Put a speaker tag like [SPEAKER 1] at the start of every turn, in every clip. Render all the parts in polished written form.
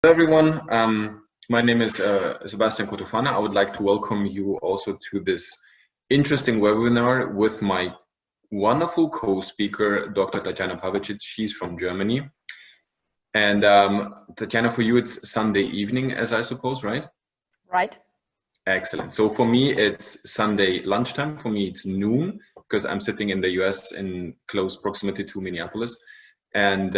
[SPEAKER 1] Hello everyone, my name is Sebastian Cotofana. I would like to welcome you also to this interesting webinar with my wonderful co-speaker, Dr.Tatjana Pavicic. She's from Germany. And Tatjana, for you it's Sunday evening, as I suppose, right?
[SPEAKER 2] Right.
[SPEAKER 1] Excellent. So for me it's Sunday lunchtime. For me it's noon, because I'm sitting in the US in close proximity to Minneapolis. And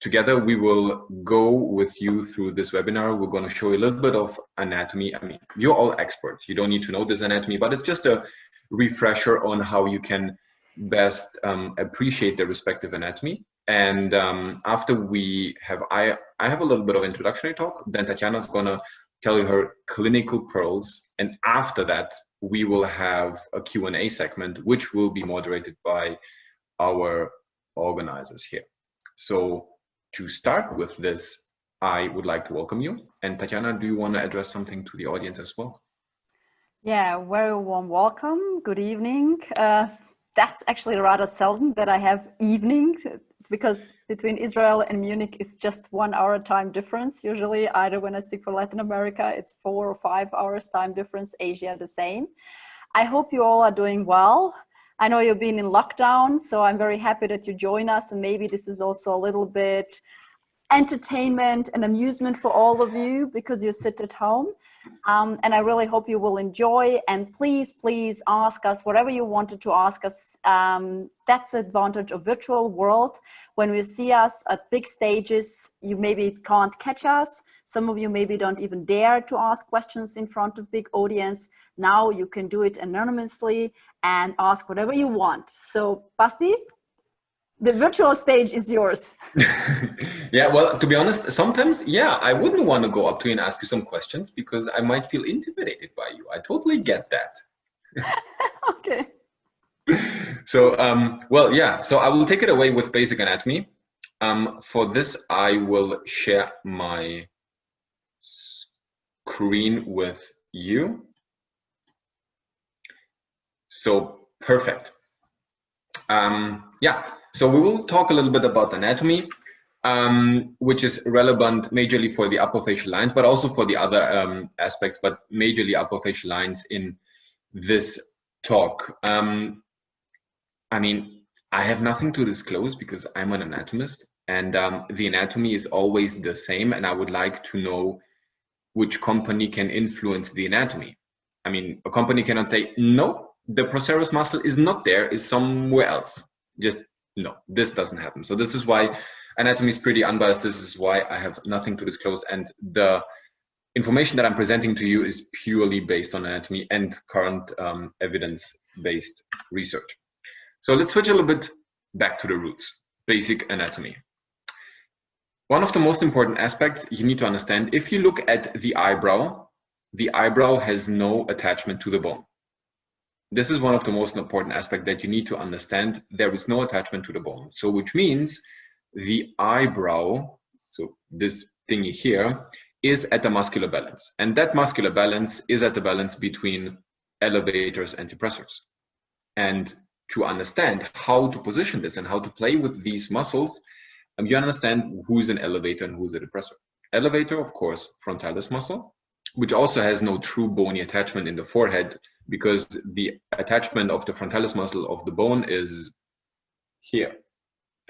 [SPEAKER 1] together we will go with you through this webinar. We're going to show you a little bit of anatomy. I mean, you're all experts. You don't need to know this anatomy, but it's just a refresher on how you can best appreciate the respective anatomy. And after we have, I have a little bit of introductory talk, then Tatjana's going to tell you her clinical pearls. And after that, we will have a Q&A segment, which will be moderated by our organizers here. So to start with this, I would like to welcome you. And Tatjana, do you want to address something to the audience as well?
[SPEAKER 2] Yeah, very warm welcome. Good evening. That's actually rather seldom that I have evening, because between Israel and Munich is just 1 hour time difference. Usually either when I speak for Latin America, it's 4 or 5 hours time difference, Asia the same. I hope you all are doing well. I know you've been in lockdown, so I'm very happy that you join us, and maybe this is also a little bit entertainment and amusement for all of you because you sit at home. And I really hope you will enjoy, and please ask us whatever you wanted to ask us. That's the advantage of virtual world. When you see us at big stages, you maybe can't catch us. Some of you maybe don't even dare to ask questions in front of big audience. Now you can do it anonymously and ask whatever you want. So Basti, the virtual stage is yours.
[SPEAKER 1] Yeah, well, to be honest, sometimes, yeah, I wouldn't want to go up to you and ask you some questions because I might feel intimidated by you. I totally get that.
[SPEAKER 2] Okay.
[SPEAKER 1] So, well, yeah, so I will take it away with basic anatomy. For this, I will share my screen with you. So, perfect. Yeah, so we will talk a little bit about anatomy, which is relevant majorly for the upper facial lines, but also for the other aspects, but majorly upper facial lines in this talk. I mean, I have nothing to disclose because I'm an anatomist, and the anatomy is always the same, and I would like to know which company can influence the anatomy. I mean, a company cannot say, no, the procerus muscle is not there, is somewhere else. Just, no, this doesn't happen. So this is why anatomy is pretty unbiased. This is why I have nothing to disclose. And the information that I'm presenting to you is purely based on anatomy and current evidence-based research. So let's switch a little bit back to the roots, basic anatomy. One of the most important aspects you need to understand, if you look at the eyebrow has no attachment to the bone. This is one of the most important aspects that you need to understand. There is no attachment to the bone. So which means the eyebrow, so this thingy here, is at the muscular balance. And that muscular balance is at the balance between elevators and depressors. And to understand how to position this and how to play with these muscles, you understand who's an elevator and who's a depressor. Elevator, of course, frontalis muscle, which also has no true bony attachment in the forehead, because the attachment of the frontalis muscle of the bone is here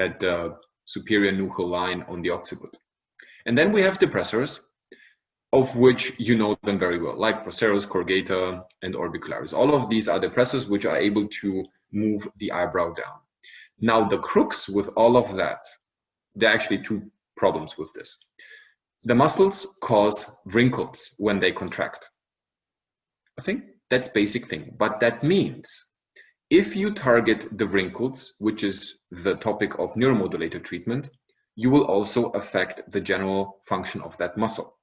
[SPEAKER 1] at the superior nuchal line on the occiput. And then we have depressors, of which you know them very well, like procerus, corrugator, and orbicularis. All of these are depressors which are able to move the eyebrow down. Now, the crux with all of that, there are actually two problems with this. The muscles cause wrinkles when they contract. I think that's basic thing, but that means if you target the wrinkles, which is the topic of neuromodulator treatment, you will also affect the general function of that muscle.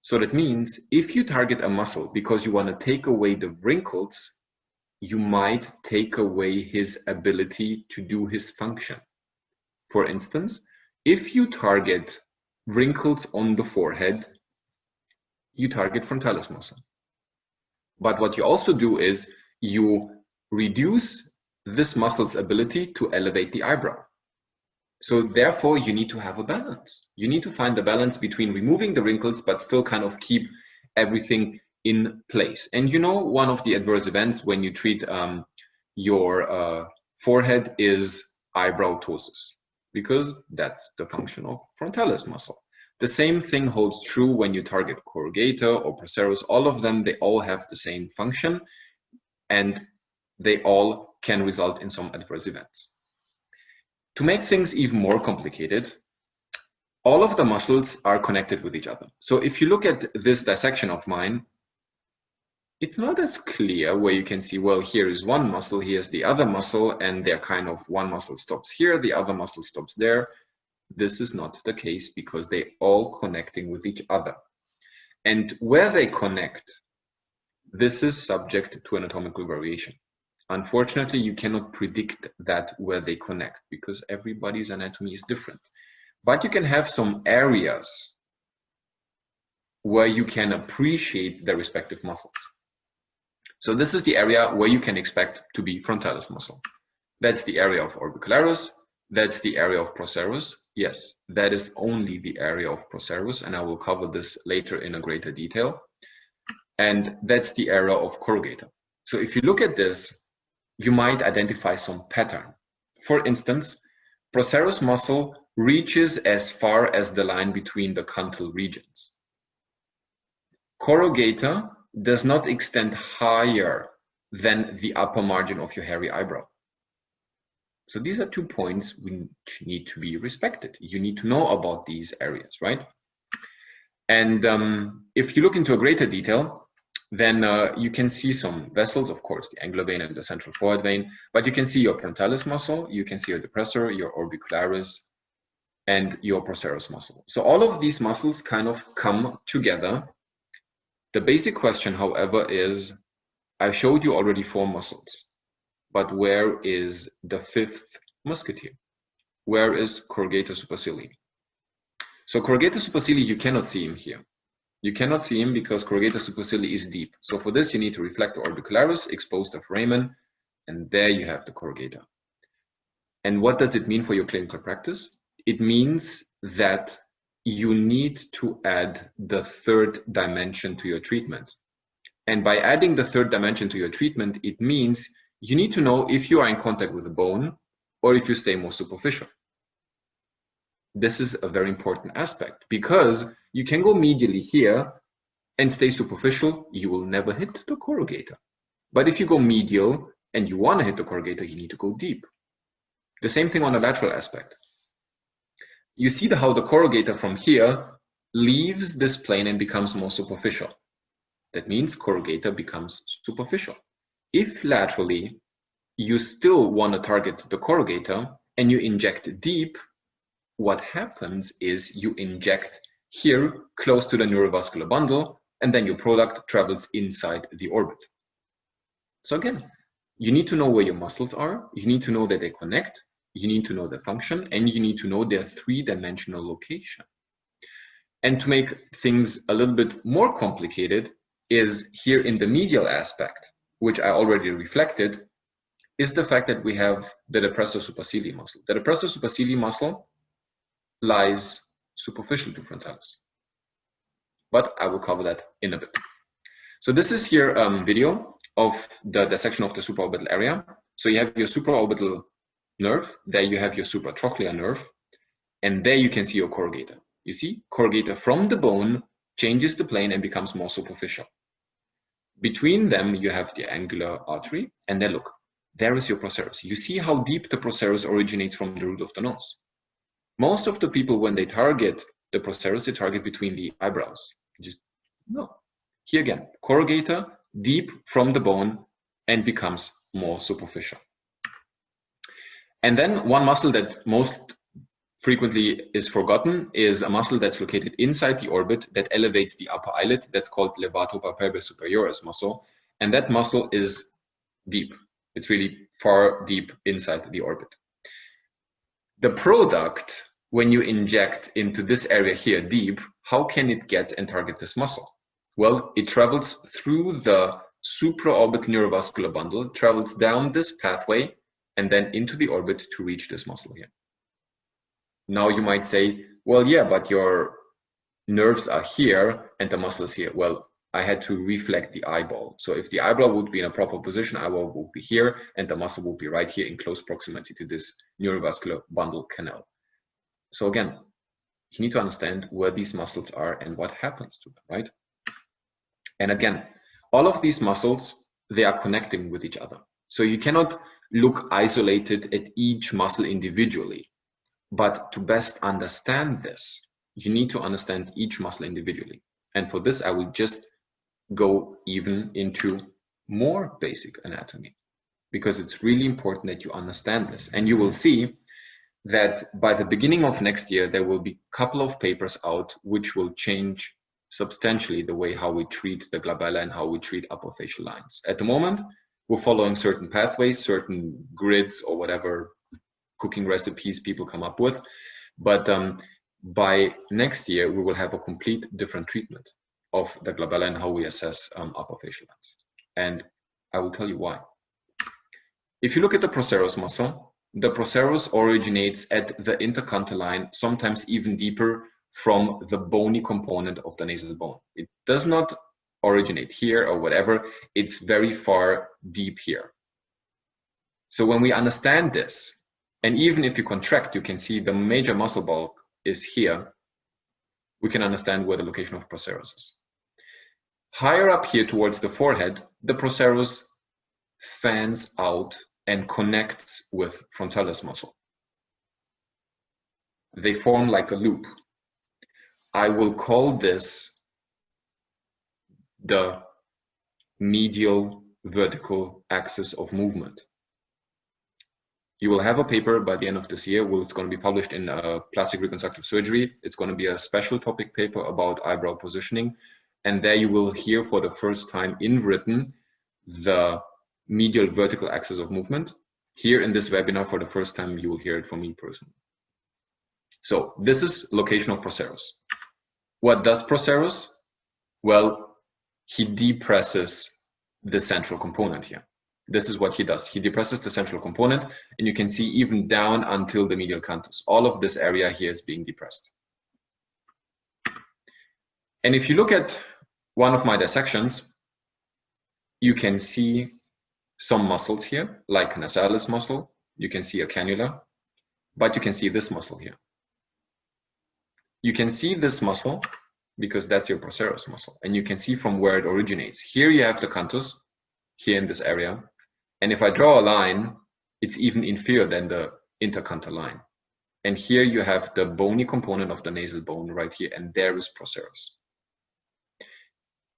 [SPEAKER 1] So that means if you target a muscle because you want to take away the wrinkles, you might take away his ability to do his function. For instance, if you target wrinkles on the forehead, you target frontalis muscle. But what you also do is you reduce this muscle's ability to elevate the eyebrow. So therefore, you need to have a balance. You need to find the balance between removing the wrinkles, but still kind of keep everything in place. And you know, one of the adverse events when you treat your forehead is eyebrow ptosis, because that's the function of frontalis muscle. The same thing holds true when you target corrugator or procerus. All of them, they all have the same function, and they all can result in some adverse events. To make things even more complicated, all of the muscles are connected with each other. So if you look at this dissection of mine, it's not as clear where you can see, well, here is one muscle, here's the other muscle, and they're kind of, one muscle stops here, the other muscle stops there. This is not the case because they're all connecting with each other. And where they connect, this is subject to anatomical variation. Unfortunately, you cannot predict that where they connect because everybody's anatomy is different. But you can have some areas where you can appreciate the respective muscles. So this is the area where you can expect to be frontalis muscle. That's the area of orbicularis. That's the area of procerus. Yes, that is only the area of procerus, and I will cover this later in a greater detail. And that's the area of corrugator. So if you look at this, you might identify some pattern. For instance, procerus muscle reaches as far as the line between the canthal regions. Corrugator does not extend higher than the upper margin of your hairy eyebrow. So these are 2 points which need to be respected. You need to know about these areas, right? And if you look into a greater detail, then you can see some vessels, of course, the angular vein and the central forehead vein, but you can see your frontalis muscle, you can see your depressor, your orbicularis, and your procerus muscle. So all of these muscles kind of come together. The basic question, however, is, I showed you already 4 muscles, but where is the 5th musketeer? Where is corrugator supercilii? So corrugator supercilii, you cannot see him here. You cannot see him because corrugator supercilii is deep. So for this, you need to reflect the orbicularis, expose the foramen, and there you have the corrugator. And what does it mean for your clinical practice? It means that you need to add the 3rd dimension to your treatment. And by adding the 3rd dimension to your treatment, it means you need to know if you are in contact with the bone or if you stay more superficial. This is a very important aspect because you can go medially here and stay superficial, you will never hit the corrugator. But if you go medial and you want to hit the corrugator, you need to go deep. The same thing on the lateral aspect. You see how the corrugator from here leaves this plane and becomes more superficial. That means corrugator becomes superficial. If laterally you still want to target the corrugator and you inject deep, what happens is you inject here close to the neurovascular bundle, and then your product travels inside the orbit. So again, you need to know where your muscles are, you need to know that they connect, you need to know their function, and you need to know their 3-dimensional location. And to make things a little bit more complicated is here in the medial aspect, which I already reflected, is the fact that we have the depressor supercilii muscle. The depressor supercilii muscle lies superficial to frontalis, but I will cover that in a bit. So this is here video of the dissection of the supraorbital area. So you have your supraorbital nerve, there you have your supratrochlear nerve, and there you can see your corrugator. You see, corrugator from the bone changes the plane and becomes more superficial. Between them, you have the angular artery, and then look, there is your procerus. You see how deep the procerus originates from the root of the nose. Most of the people, when they target the procerus, they target between the eyebrows. Just no. Here again, corrugator, deep from the bone, and becomes more superficial. And then one muscle that most frequently is forgotten is a muscle that's located inside the orbit that elevates the upper eyelid. That's called levatopalpebris superioris muscle. And that muscle is deep. It's really far deep inside the orbit. The product, when you inject into this area here deep, how can it get and target this muscle? Well, it travels through the supraorbital neurovascular bundle, travels down this pathway, and then into the orbit to reach this muscle here. Now you might say, well, yeah, but your nerves are here and the muscle is here. Well, I had to reflect the eyeball. So if the eyeball would be in a proper position, eyeball would be here and the muscle would be right here in close proximity to this neurovascular bundle canal. So again, you need to understand where these muscles are and what happens to them, right? And again, all of these muscles, they are connecting with each other. So you cannot look isolated at each muscle individually. But to best understand this, you need to understand each muscle individually. And for this, I will just go even into more basic anatomy, because it's really important that you understand this. And you will see that by the beginning of next year, there will be a couple of papers out which will change substantially the way how we treat the glabella and how we treat upper facial lines. At the moment, we're following certain pathways, certain grids, or whatever cooking recipes people come up with. But by next year, we will have a complete different treatment of the glabella and how we assess upper facial lines. And I will tell you why. If you look at the procerus muscle, the procerus originates at the intercanthal line, sometimes even deeper from the bony component of the nasal bone. It does not originate here or whatever, it's very far deep here. So when we understand this, and even if you contract, you can see the major muscle bulk is here, we can understand where the location of procerus is. Higher up here towards the forehead, the procerus fans out and connects with frontalis muscle. They form like a loop. I will call this the medial vertical axis of movement. You will have a paper by the end of this year, it's going to be published in Plastic Reconstructive Surgery. It's going to be a special topic paper about eyebrow positioning. And there you will hear for the first time in written the medial vertical axis of movement. Here in this webinar, for the first time, you will hear it from me personally. So this is location of procerus. What does procerus? Well, he depresses the central component here. This is what he does. He depresses the central component, and you can see even down until the medial canthus. All of this area here is being depressed. And if you look at one of my dissections, you can see some muscles here, like nasalis muscle. You can see a cannula, but you can see this muscle here. You can see this muscle because that's your procerus muscle, and you can see from where it originates. Here you have the canthus, here in this area. And if I draw a line, it's even inferior than the intercanthal line. And here you have the bony component of the nasal bone right here, and there is procerus.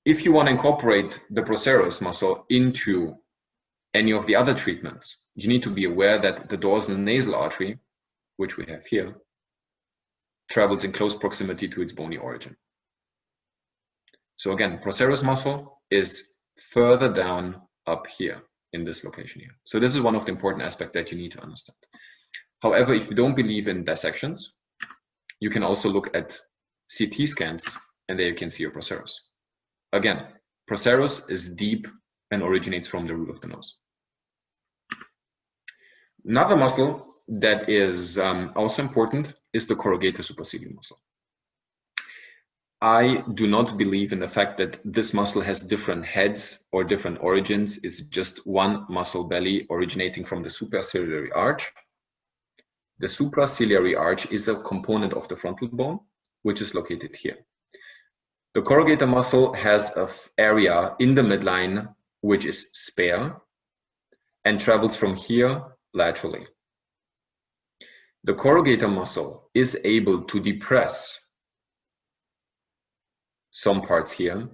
[SPEAKER 1] If you want to incorporate the procerus muscle into any of the other treatments, you need to be aware that the dorsal nasal artery, which we have here, travels in close proximity to its bony origin. So again, procerus muscle is further down up here in this location here. So this is one of the important aspects that you need to understand. However, if you don't believe in dissections, you can also look at CT scans, and there you can see your procerus. Again, procerus is deep and originates from the root of the nose. Another muscle that is also important is the corrugator supercilium muscle. I do not believe in the fact that this muscle has different heads or different origins. It's just one muscle belly originating from the supraciliary arch. The supraciliary arch is a component of the frontal bone, which is located here. The corrugator muscle has an area in the midline which is spare and travels from here laterally. The corrugator muscle is able to depress some parts here.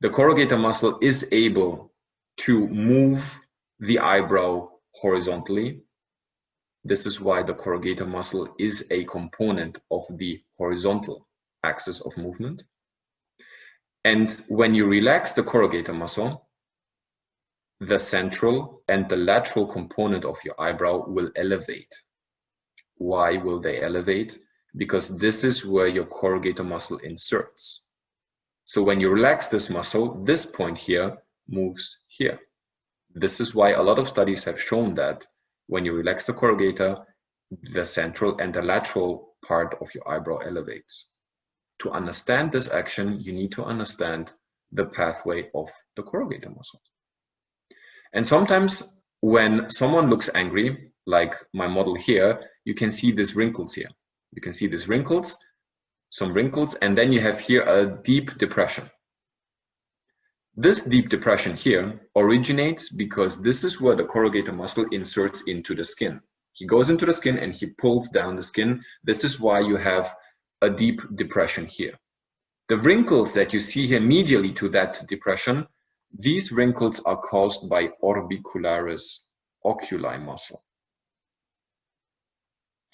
[SPEAKER 1] The corrugator muscle is able to move the eyebrow horizontally. This is why the corrugator muscle is a component of the horizontal axis of movement. And when you relax the corrugator muscle, the central and the lateral component of your eyebrow will elevate. Why will they elevate? Because this is where your corrugator muscle inserts. So when you relax this muscle, this point here moves here. This is why a lot of studies have shown that when you relax the corrugator, the central and the lateral part of your eyebrow elevates. To understand this action, you need to understand the pathway of the corrugator muscle. And sometimes when someone looks angry, like my model here, you can see these wrinkles here. You can see these wrinkles, some wrinkles, and then you have here a deep depression. This deep depression here originates because this is where the corrugator muscle inserts into the skin. He goes into the skin and he pulls down the skin. This is why you have a deep depression here. The wrinkles that you see here medially to that depression, these wrinkles are caused by orbicularis oculi muscle.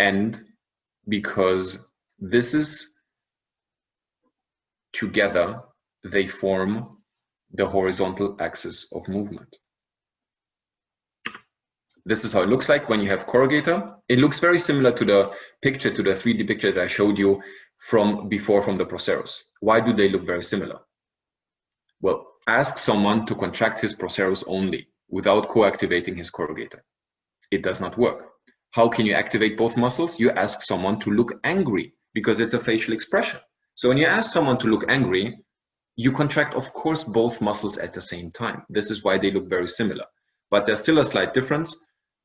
[SPEAKER 1] And because this is together, they form the horizontal axis of movement. This is how it looks like when you have corrugator. It looks very similar to the picture, to the 3D picture that I showed you from before from the procerus. Why do they look very similar? Well, ask someone to contract his procerus only without co-activating his corrugator. It does not work. How can you activate both muscles? You ask someone to look angry because it's a facial expression. So when you ask someone to look angry, you contract, of course, both muscles at the same time. This is why they look very similar. But there's still a slight difference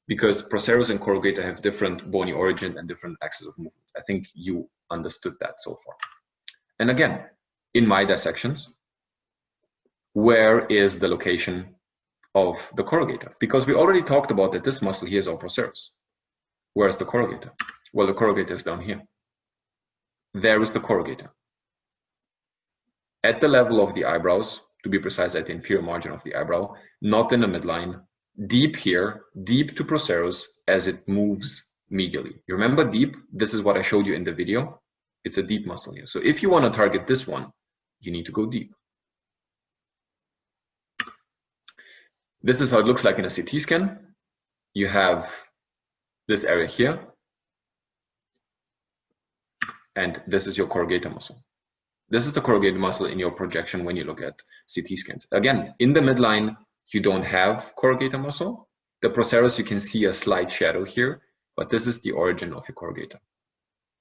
[SPEAKER 1] because procerus and corrugator have different bony origin and different axes of movement. I think you understood that so far. And again, in my dissections, where is the location of the corrugator? Because we already talked about that this muscle here is our procerus. Where is the corrugator? Well, the corrugator is down here. There is the corrugator. At the level of the eyebrows, to be precise, at the inferior margin of the eyebrow, not in the midline, deep here, deep to procerus as it moves medially. You remember deep? This is what I showed you in the video. It's a deep muscle here. So if you want to target this one, you need to go deep. This is how it looks like in a CT scan. You have this area here, and this is your corrugator muscle. This is the corrugator muscle in your projection when you look at CT scans. Again, in the midline, you don't have corrugator muscle. The procerus, you can see a slight shadow here, but this is the origin of your corrugator.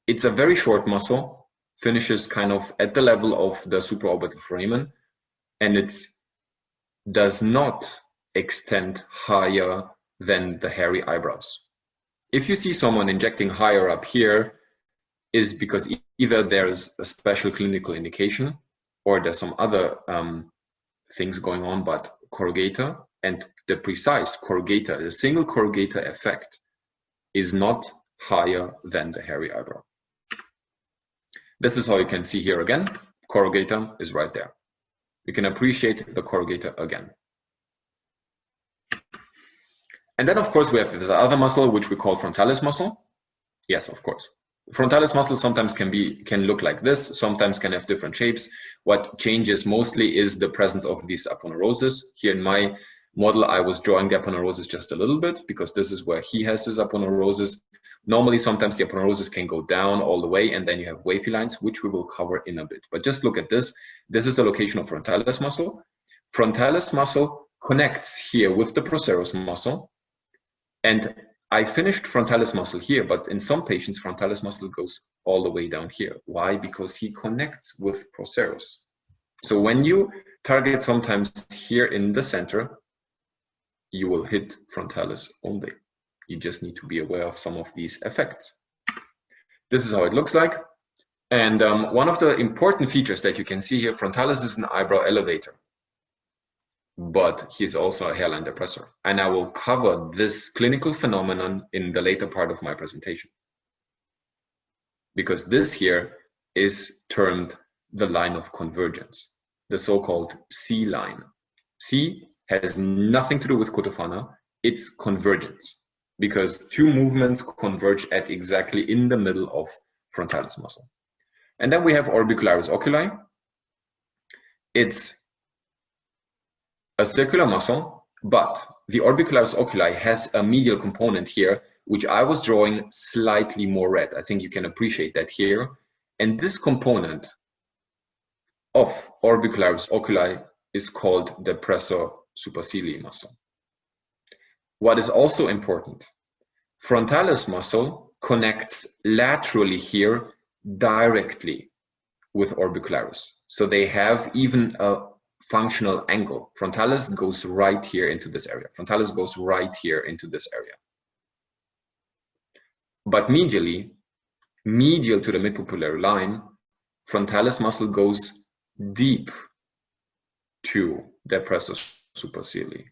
[SPEAKER 1] It's a very short muscle, finishes kind of at the level of the supraorbital foramen, and it does not extend higher than the hairy eyebrows. If you see someone injecting higher up here, is because either there's a special clinical indication or there's some other things going on, but corrugator and the precise corrugator, the single corrugator effect is not higher than the hairy eyebrow. This is how you can see here again, corrugator is right there. You can appreciate the corrugator again. And then of course we have this other muscle which we call frontalis muscle. Yes, of course. Frontalis muscle sometimes can look like this, sometimes can have different shapes. What changes mostly is the presence of these aponeuroses. Here in my model, I was drawing the aponeuroses just a little bit because this is where he has his aponeuroses. Normally, sometimes the aponeuroses can go down all the way, and then you have wavy lines, which we will cover in a bit. But just look at this. This is the location of frontalis muscle. Frontalis muscle connects here with the procerus muscle, and I finished frontalis muscle here, but in some patients, frontalis muscle goes all the way down here. Why? Because he connects with procerus. So when you target sometimes here in the center, you will hit frontalis only. You just need to be aware of some of these effects. This is how it looks like. And one of the important features that you can see here, frontalis is an eyebrow elevator, but he's also a hairline depressor. And I will cover this clinical phenomenon in the later part of my presentation, because this here is termed the line of convergence, the so-called C line. C has nothing to do with Cotofana, it's convergence, because two movements converge at exactly in the middle of frontalis muscle. And then we have orbicularis oculi. It's a circular muscle, but the orbicularis oculi has a medial component here, which I was drawing slightly more red. I think you can appreciate that here. And this component of orbicularis oculi is called the depressor supercilii muscle. What is also important, frontalis muscle connects laterally here directly with orbicularis. So they have even a functional angle. Frontalis goes right here into this area. Frontalis goes right here into this area. But medially, medial to the midpupillary line, frontalis muscle goes deep to depressor supercilii.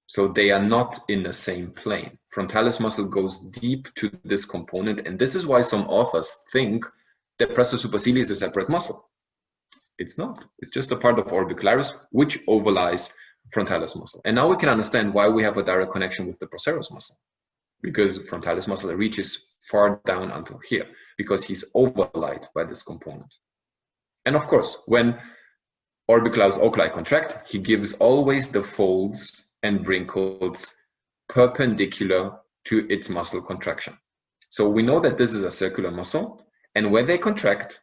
[SPEAKER 1] So they are not in the same plane. Frontalis muscle goes deep to this component, and this is why some authors think depressor supercilii is a separate muscle. It's not. It's just a part of orbicularis which overlies frontalis muscle. And now we can understand why we have a direct connection with the procerus muscle, because frontalis muscle reaches far down until here, because he's overlaid by this component. And of course, when orbicularis oculi contract, he gives always the folds and wrinkles perpendicular to its muscle contraction. So we know that this is a circular muscle, and when they contract,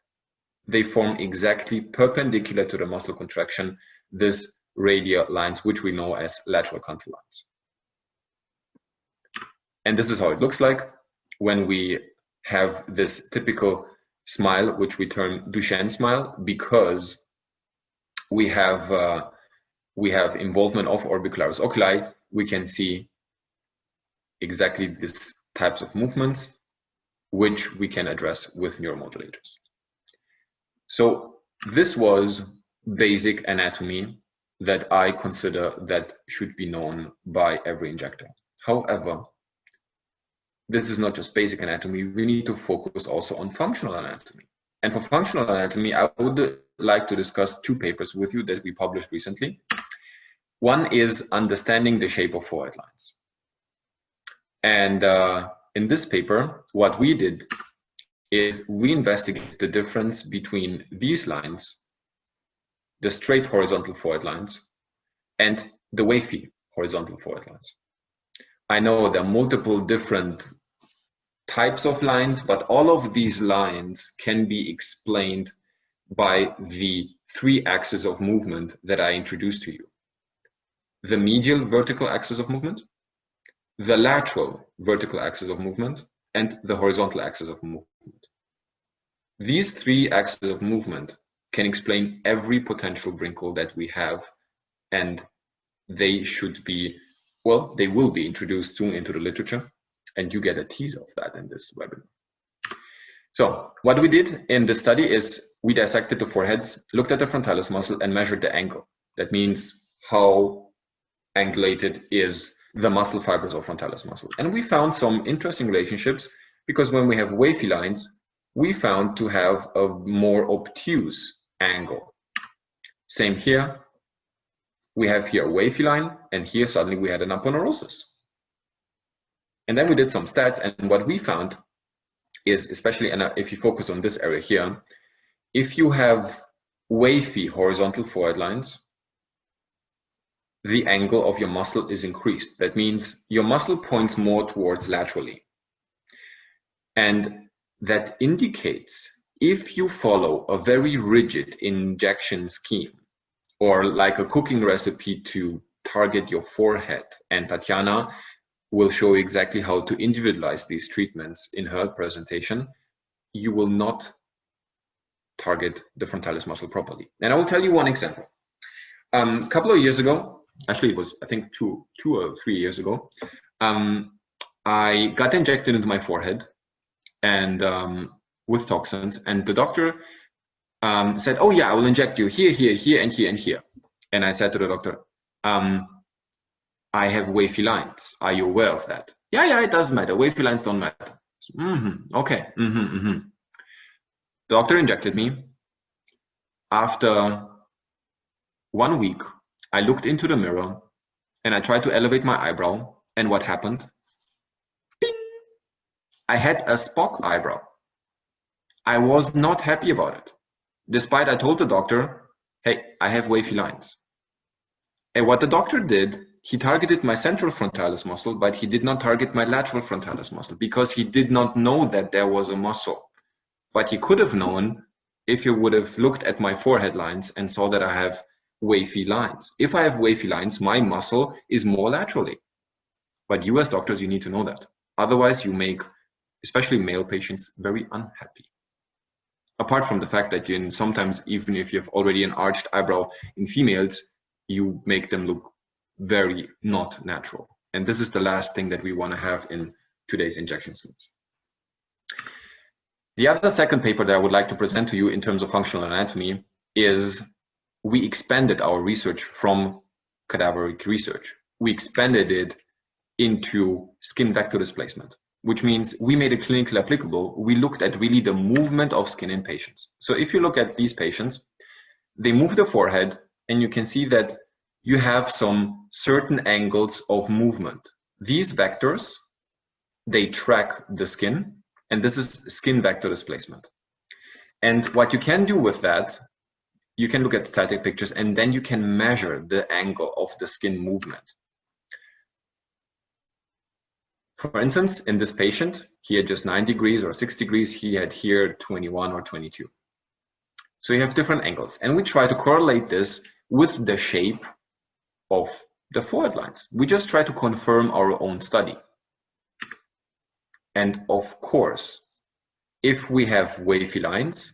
[SPEAKER 1] they form exactly perpendicular to the muscle contraction, this radial lines, which we know as lateral canthal lines. And this is how it looks like when we have this typical smile, which we term Duchenne smile, because we have involvement of orbicularis oculi. We can see exactly these types of movements, which we can address with neuromodulators. So this was basic anatomy that I consider that should be known by every injector. However, this is not just basic anatomy. We need to focus also on functional anatomy. And for functional anatomy, I would like to discuss two papers with you that we published recently. One is understanding the shape of forehead lines. And in this paper, what we did is we investigated the difference between these lines, the straight horizontal forehead lines, and the wavy horizontal forehead lines. I know there are multiple different types of lines, but all of these lines can be explained by the three axes of movement that I introduced to you. The medial vertical axis of movement, the lateral vertical axis of movement, and the horizontal axis of movement. These three axes of movement can explain every potential wrinkle that we have, and they should be, well, they will be introduced soon into the literature, and you get a teaser of that in this webinar. So what we did in the study is we dissected the foreheads, looked at the frontalis muscle, and measured the angle. That means how angulated is the muscle fibers of frontalis muscle. And we found some interesting relationships, because when we have wavy lines, we found to have a more obtuse angle. Same here. We have here a wavy line, and here suddenly we had an aponeurosis. And then we did some stats, and what we found is, especially if you focus on this area here, if you have wavy horizontal forehead lines, the angle of your muscle is increased. That means your muscle points more towards laterally. And that indicates if you follow a very rigid injection scheme, or like a cooking recipe to target your forehead, and Tatjana will show you exactly how to individualize these treatments in her presentation, you will not target the frontalis muscle properly. And I will tell you one example. A couple of years ago, actually it was, I think two or 3 years ago, I got injected into my forehead and with toxins, and the doctor said, oh yeah, I will inject you here, here, here, and here, and here. And I said to the doctor, I have wavy lines. Are you aware of that? Yeah, it doesn't matter. Wavy lines don't matter. Okay. The doctor injected me. After 1 week, I looked into the mirror and I tried to elevate my eyebrow. And what happened? Bing! I had a Spock eyebrow. I was not happy about it. Despite I told the doctor, hey, I have wavy lines. And what the doctor did, he targeted my central frontalis muscle, but he did not target my lateral frontalis muscle because he did not know that there was a muscle. But he could have known if he would have looked at my forehead lines and saw that I have wavy lines. If I have wavy lines, my muscle is more laterally. But you as doctors, you need to know that. Otherwise, you make especially male patients, very unhappy. Apart from the fact that sometimes, even if you have already an arched eyebrow in females, you make them look very not natural. And this is the last thing that we want to have in today's injection schemes. The other second paper that I would like to present to you in terms of functional anatomy is we expanded our research from cadaveric research. We expanded it into skin vector displacement, which means we made it clinically applicable. We looked at really the movement of skin in patients. So if you look at these patients, they move the forehead and you can see that you have some certain angles of movement. These vectors, they track the skin, and this is skin vector displacement. And what you can do with that, you can look at static pictures and then you can measure the angle of the skin movement. For instance, in this patient, he had just 9 degrees or 6 degrees, he had here 21 or 22. So you have different angles, and we try to correlate this with the shape of the forehead lines. We just try to confirm our own study. And of course, if we have wavy lines,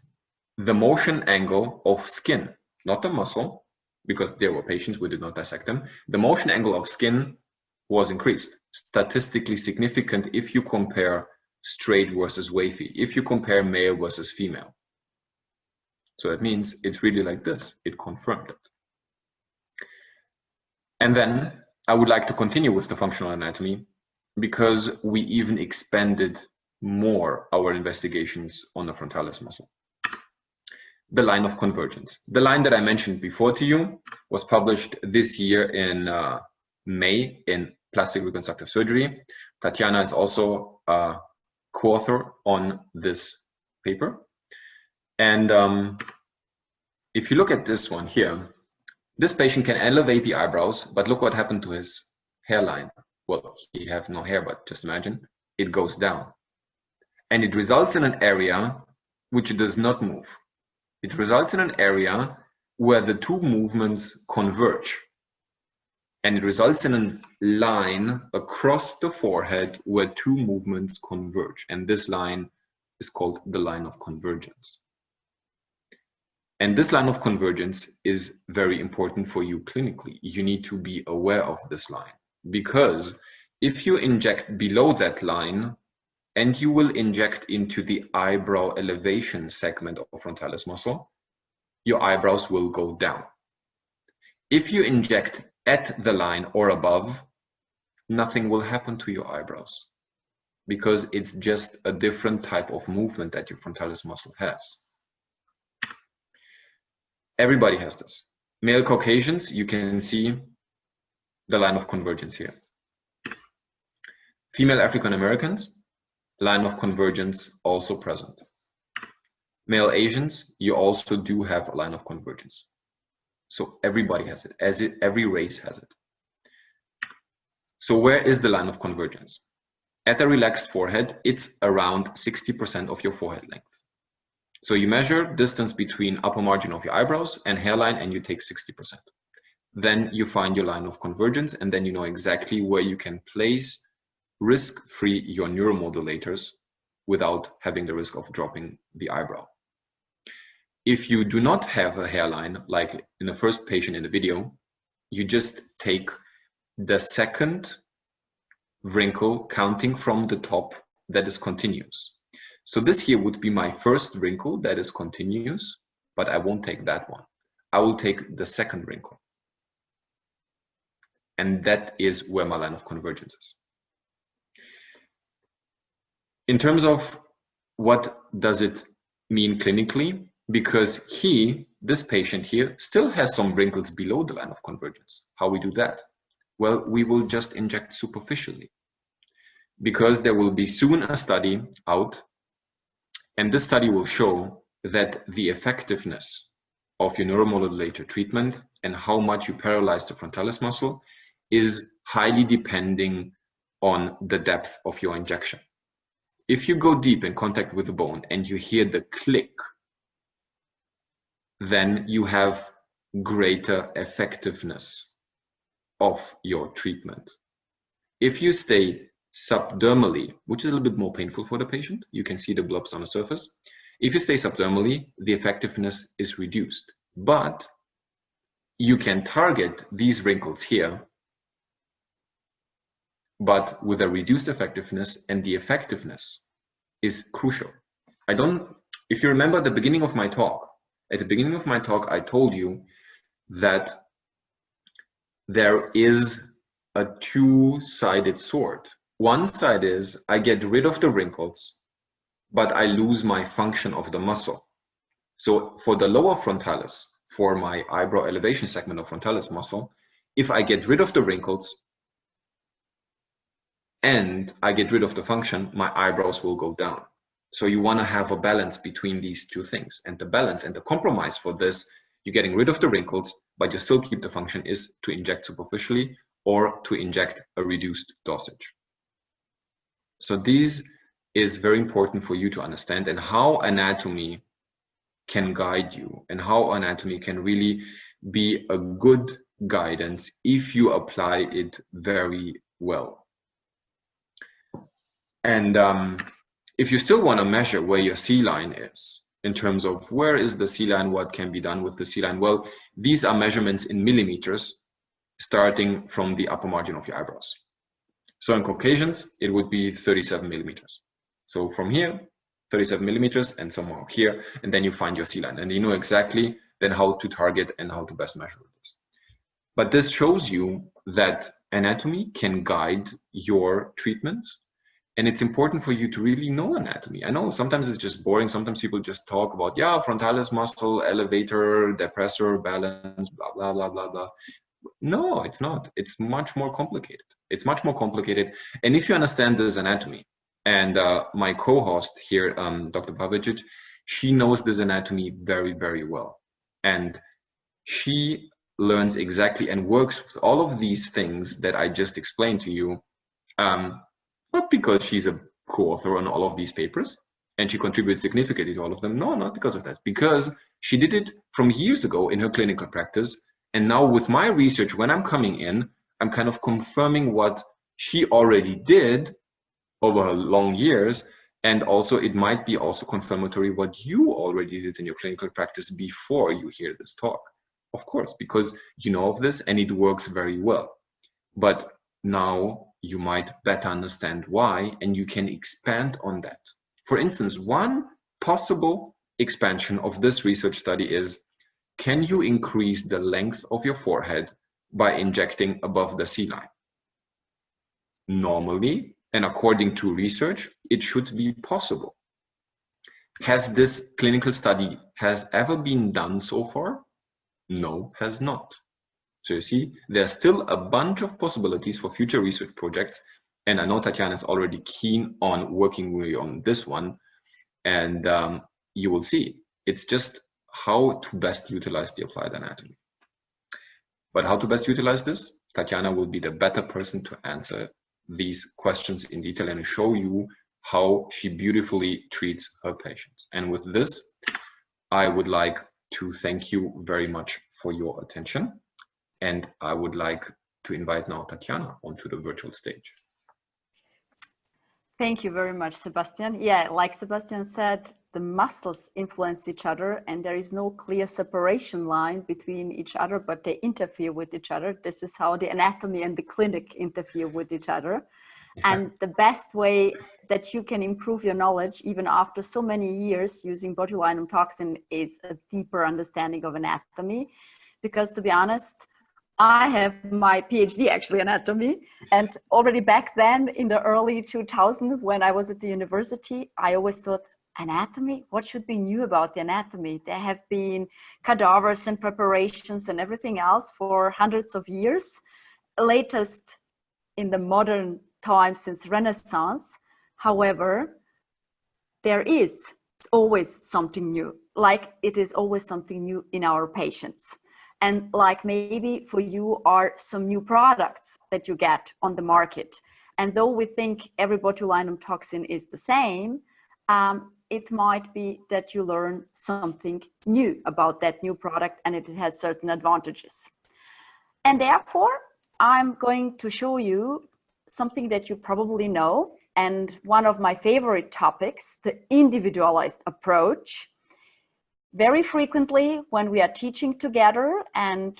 [SPEAKER 1] the motion angle of skin, not the muscle, because there were patients, we did not dissect them, the motion angle of skin was increased, statistically significant if you compare straight versus wavy, if you compare male versus female. So that means it's really like this, it confirmed it. And then I would like to continue with the functional anatomy because we even expanded more our investigations on the frontalis muscle. The line of convergence. The line that I mentioned before to you was published this year in May in Plastic Reconstructive Surgery. Tatjana is also a co-author on this paper. And if you look at this one here, this patient can elevate the eyebrows, but look what happened to his hairline. Well, he has no hair, but just imagine, it goes down. And it results in an area which does not move. It results in an area where the two movements converge. And it results in a line across the forehead where two movements converge. And this line is called the line of convergence. And this line of convergence is very important for you clinically. You need to be aware of this line, because if you inject below that line and you will inject into the eyebrow elevation segment of frontalis muscle, your eyebrows will go down. If you inject at the line or above, nothing will happen to your eyebrows because it's just a different type of movement that your frontalis muscle has. Everybody has this. Male Caucasians, you can see the line of convergence here. Female African Americans, line of convergence also present. Male Asians, you also do have a line of convergence. So everybody has it, every race has it. So where is the line of convergence? At a relaxed forehead, it's around 60% of your forehead length. So you measure distance between upper margin of your eyebrows and hairline and you take 60%. Then you find your line of convergence and then you know exactly where you can place risk-free your neuromodulators without having the risk of dropping the eyebrow. If you do not have a hairline, like in the first patient in the video, you just take the second wrinkle counting from the top that is continuous. So this here would be my first wrinkle that is continuous, but I won't take that one. I will take the second wrinkle. And that is where my line of convergence is. In terms of what does it mean clinically, because this patient here still has some wrinkles below the line of convergence. How we do that? Well, we will just inject superficially, because there will be soon a study out, and this study will show that the effectiveness of your neuromodulator treatment and how much you paralyze the frontalis muscle is highly depending on the depth of your injection. If you go deep in contact with the bone and you hear the click, then you have greater effectiveness of your treatment. If you stay subdermally, which is a little bit more painful for the patient, you can see the blobs on the surface. If you stay subdermally, the effectiveness is reduced, but you can target these wrinkles here, but with a reduced effectiveness, and the effectiveness is crucial. If you remember at the beginning of my talk, I told you that there is a two-sided sword. One side is I get rid of the wrinkles, but I lose my function of the muscle. So for the lower frontalis, for my eyebrow elevation segment of frontalis muscle, if I get rid of the wrinkles and I get rid of the function, my eyebrows will go down. So you want to have a balance between these two things. And the balance and the compromise for this, you're getting rid of the wrinkles, but you still keep the function, is to inject superficially or to inject a reduced dosage. So this is very important for you to understand, and how anatomy can guide you, and how anatomy can really be a good guidance if you apply it very well. And if you still want to measure where your C-line is, in terms of where is the C-line, what can be done with the C-line, well, these are measurements in millimeters, starting from the upper margin of your eyebrows. So in Caucasians, it would be 37 millimeters. So from here, 37 millimeters, and somehow here, and then you find your C-line, and you know exactly then how to target and how to best measure this. But this shows you that anatomy can guide your treatments, and it's important for you to really know anatomy. I know sometimes it's just boring. Sometimes people just talk about, yeah, frontalis muscle, elevator, depressor, balance, blah, blah, blah, blah, blah. No, it's not. It's much more complicated. It's much more complicated. And if you understand this anatomy, and my co-host here, Dr. Pavicic, she knows this anatomy very, very well. And she learns exactly and works with all of these things that I just explained to you, not because she's a co-author on all of these papers and she contributes significantly to all of them. No, not because of that. Because she did it from years ago in her clinical practice. And now with my research, when I'm coming in, I'm kind of confirming what she already did over long years. And also it might be also confirmatory what you already did in your clinical practice before you hear this talk. Of course, because you know of this and it works very well. But now you might better understand why, and you can expand on that. For instance, one possible expansion of this research study is, can you increase the length of your forehead by injecting above the C-line? Normally, and according to research, it should be possible. Has this clinical study has ever been done so far? No, has not. So you see, there's still a bunch of possibilities for future research projects. And I know Tatjana is already keen on working with you on this one. And you will see, it's just how to best utilize the applied anatomy. But how to best utilize this? Tatjana will be the better person to answer these questions in detail and show you how she beautifully treats her patients. And with this, I would like to thank you very much for your attention. And I would like to invite now Tatjana onto the virtual stage.
[SPEAKER 2] Thank you very much, Sebastian. Yeah, like Sebastian said, the muscles influence each other and there is no clear separation line between each other, but they interfere with each other. This is how the anatomy and the clinic interfere with each other. Yeah. And the best way that you can improve your knowledge, even after so many years using botulinum toxin, is a deeper understanding of anatomy. Because to be honest, I have my PhD actually in anatomy, and already back then in the early 2000s when I was at the university, I always thought, anatomy? What should be new about the anatomy? There have been cadavers and preparations and everything else for hundreds of years. Latest in the modern times since Renaissance. However, there is always something new, like it is always something new in our patients. And like maybe for you are some new products that you get on the market. And though we think every botulinum toxin is the same, it might be that you learn something new about that new product and it has certain advantages. And therefore, I'm going to show you something that you probably know, and one of my favorite topics, the individualized approach. Very frequently when we are teaching together, and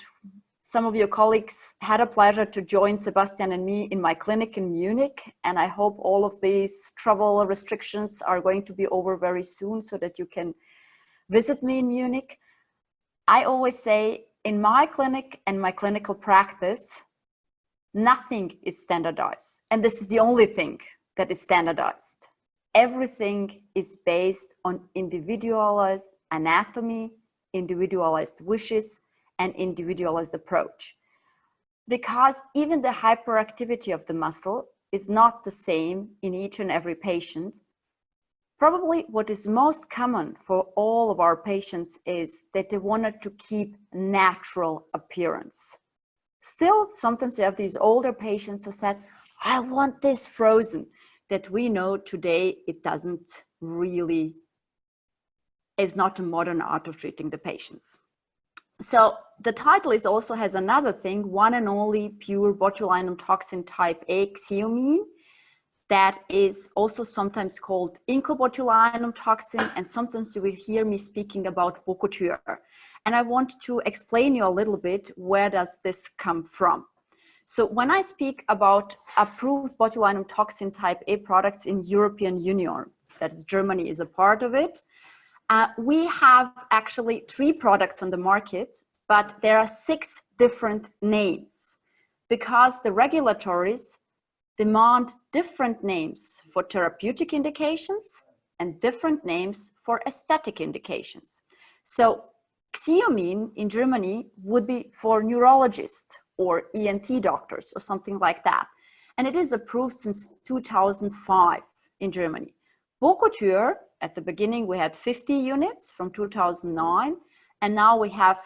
[SPEAKER 2] some of your colleagues had a pleasure to join Sebastian and me in my clinic in Munich, and I hope all of these travel restrictions are going to be over very soon so that you can visit me in Munich. I always say, in my clinic and my clinical practice, nothing is standardized. And this is the only thing that is standardized. Everything is based on individualized anatomy, individualized wishes, and individualized approach. Because even the hyperactivity of the muscle is not the same in each and every patient. Probably what is most common for all of our patients is that they wanted to keep natural appearance. Still, sometimes you have these older patients who said, I want this frozen, that we know today it doesn't really, is not a modern art of treating the patients. So the title is also has another thing, one and only pure botulinum toxin type A, XEOMIN, that is also sometimes called incobotulinum toxin, and sometimes you will hear me speaking about Bokutur. And I want to explain you a little bit, where does this come from? So when I speak about approved botulinum toxin type A products in European Union, that is Germany is a part of it, we have actually 3 products on the market, but there are 6 different names because the regulatories demand different names for therapeutic indications and different names for aesthetic indications. So XEOMIN in Germany would be for neurologists or ENT doctors or something like that. And it is approved since 2005 in Germany. Bokutur, at the beginning we had 50 units from 2009, and now we have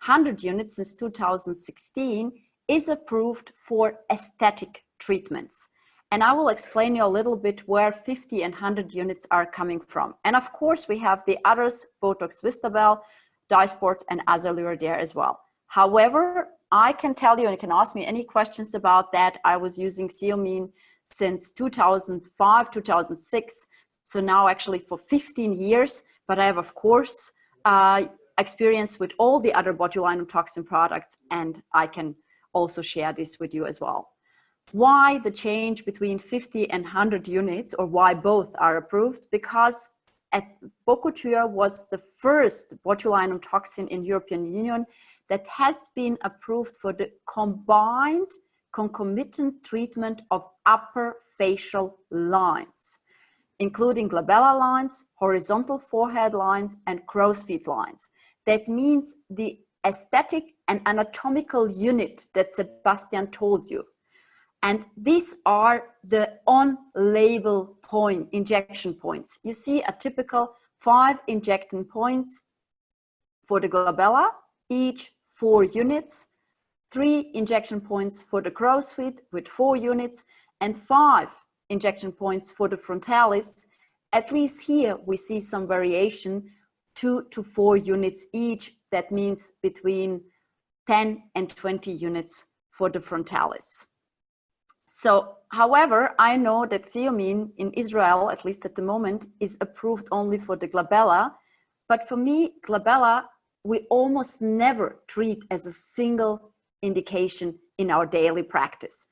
[SPEAKER 2] 100 units since 2016, is approved for aesthetic treatments. And I will explain you a little bit where 50 and 100 units are coming from. And of course, we have the others, Botox Vistabel, Dysport, and Azalure there as well. However, I can tell you, and you can ask me any questions about that, I was using XEOMIN since 2005, 2006. So now actually for 15 years, but I have, of course, experience with all the other botulinum toxin products, and I can also share this with you as well. Why the change between 50 and 100 units, or why both are approved? Because Bokutur was the first botulinum toxin in European Union that has been approved for the combined concomitant treatment of upper facial lines, including glabella lines, horizontal forehead lines, and crow's feet lines. That means the aesthetic and anatomical unit that Sebastian told you. And these are the on-label injection points. You see a typical 5 injection points for the glabella, each 4 units, 3 injection points for the crow's feet with 4 units, and 5 injection points for the frontalis. At least here we see some variation, 2 to 4 units each. That means between 10 and 20 units for the frontalis. So, however, I know that XEOMIN in Israel, at least at the moment, is approved only for the glabella. But for me, glabella, we almost never treat as a single indication in our daily practice.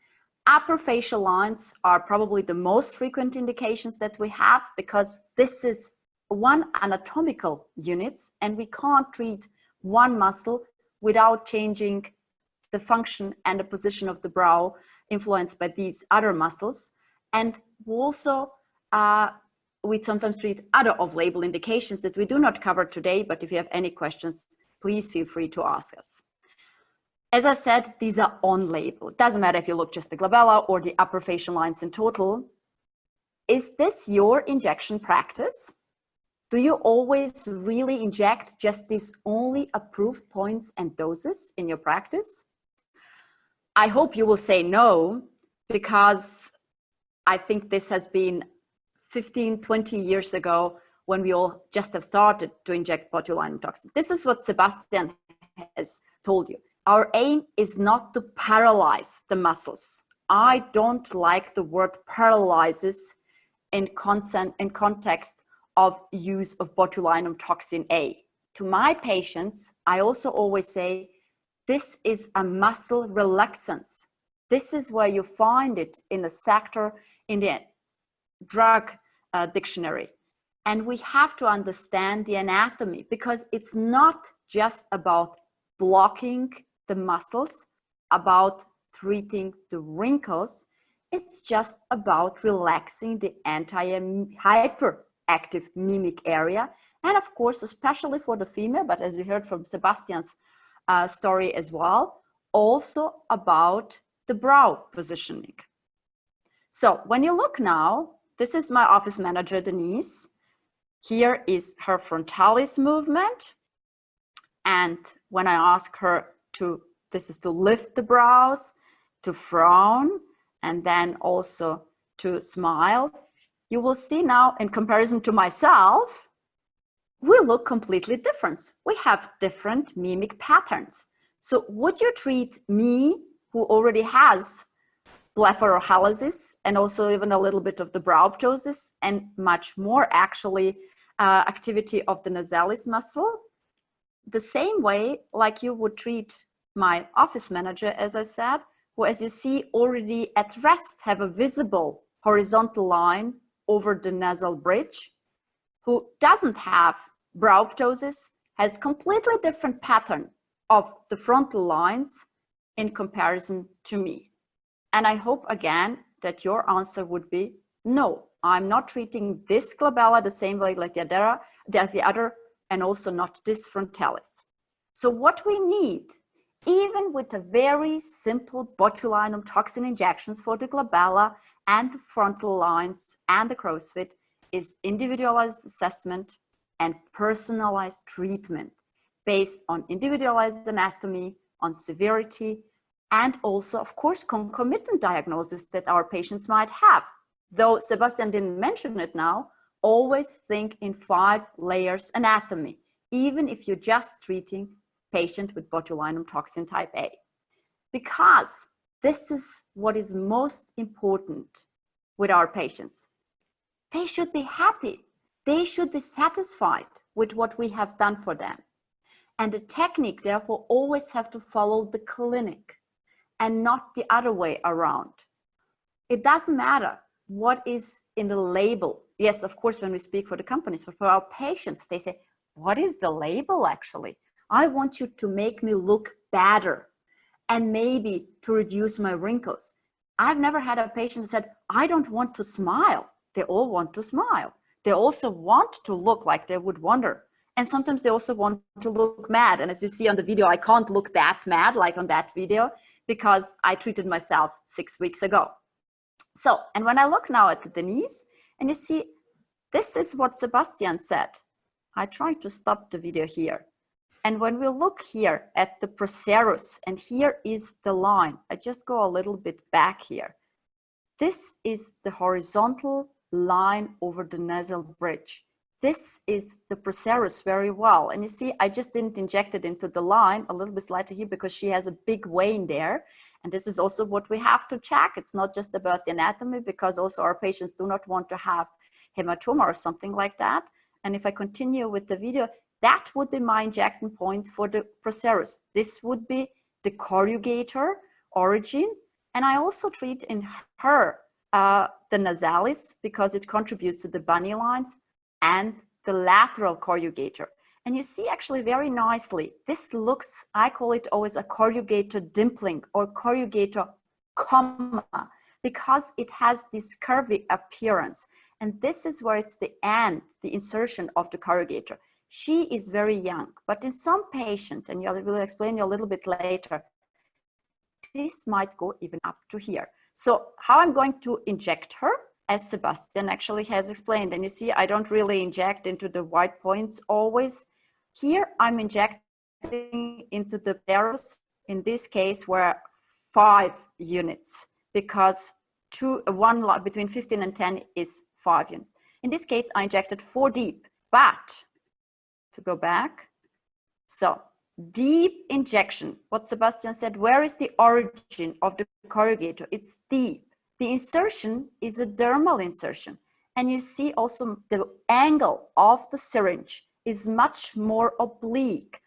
[SPEAKER 2] Upper facial lines are probably the most frequent indications that we have, because this is one anatomical unit, and we can't treat one muscle without changing the function and the position of the brow influenced by these other muscles. And also, we sometimes treat other off-label indications that we do not cover today, but if you have any questions, please feel free to ask us. As I said, these are on-label. It doesn't matter if you look just the glabella or the upper facial lines in total. Is this your injection practice? Do you always really inject just these only approved points and doses in your practice? I hope you will say no, because I think this has been 15, 20 years ago when we all just have started to inject botulinum toxin. This is what Sebastian has told you. Our aim is not to paralyze the muscles. I don't like the word paralysis in context of use of botulinum toxin A. To my patients, I also always say, this is a muscle relaxance. This is where you find it in a sector in the drug dictionary. And we have to understand the anatomy, because it's not just about blocking the muscles, about treating the wrinkles. It's just about relaxing the entire hyperactive mimic area. And of course, especially for the female, but as you heard from Sebastian's story as well, also about the brow positioning. So when you look now, this is my office manager, Denise. Here is her frontalis movement. And when I ask her to, this is to lift the brows, to frown, and then also to smile, you will see now, in comparison to myself, we look completely different. We have different mimic patterns. So would you treat me, who already has blepharohalosis and also even a little bit of the brow ptosis and much more actually activity of the nasalis muscle, the same way like you would treat my office manager, as I said, who, as you see, already at rest have a visible horizontal line over the nasal bridge, who doesn't have brow ptosis, has completely different pattern of the frontal lines in comparison to me. And I hope again that your answer would be no, I'm not treating this glabella the same way like the other, and also not this frontalis. So what we need, even with the very simple botulinum toxin injections for the glabella and the frontal lines and the crow's feet, is individualized assessment and personalized treatment based on individualized anatomy, on severity, and also, of course, concomitant diagnosis that our patients might have. Though Sebastian didn't mention it now, always think in 5 layers anatomy, even if you're just treating patient with botulinum toxin type A. Because this is what is most important with our patients. They should be happy. They should be satisfied with what we have done for them. And the technique, therefore, always have to follow the clinic and not the other way around. It doesn't matter what is in the label. Yes, of course, when we speak for the companies, but for our patients, they say, what is the label actually? I want you to make me look better and maybe to reduce my wrinkles. I've never had a patient who said, I don't want to smile. They all want to smile. They also want to look like they would wonder. And sometimes they also want to look mad. And as you see on the video, I can't look that mad like on that video because I treated myself 6 weeks ago. So, and when I look now at Denise, and you see, this is what Sebastian said. I tried to stop the video here. And when we look here at the procerus, and here is the line, I just go a little bit back here. This is the horizontal line over the nasal bridge. This is the procerus very well. And you see, I just didn't inject it into the line a little bit slightly here because she has a big vein there. And this is also what we have to check. It's not just about the anatomy, because also our patients do not want to have hematoma or something like that. And if I continue with the video, that would be my injection point for the procerus. This would be the corrugator origin. And I also treat in her the nasalis because it contributes to the bunny lines, and the lateral corrugator. And you see actually very nicely, this looks, I call it always a corrugator dimpling or corrugator comma, because it has this curvy appearance. And this is where it's the end, the insertion of the corrugator. She is very young, but in some patient, and I will explain you a little bit later, this might go even up to here. So how I'm going to inject her, as Sebastian actually has explained, and you see, I don't really inject into the white points always. Here, I'm injecting into the barrels, in this case, were 5 units, because one between 15 and 10 is 5 units. In this case, I injected 4 deep, but to go back, so deep injection. What Sebastian said, where is the origin of the corrugator? It's deep. The insertion is a dermal insertion. And you see also the angle of the syringe is much more oblique.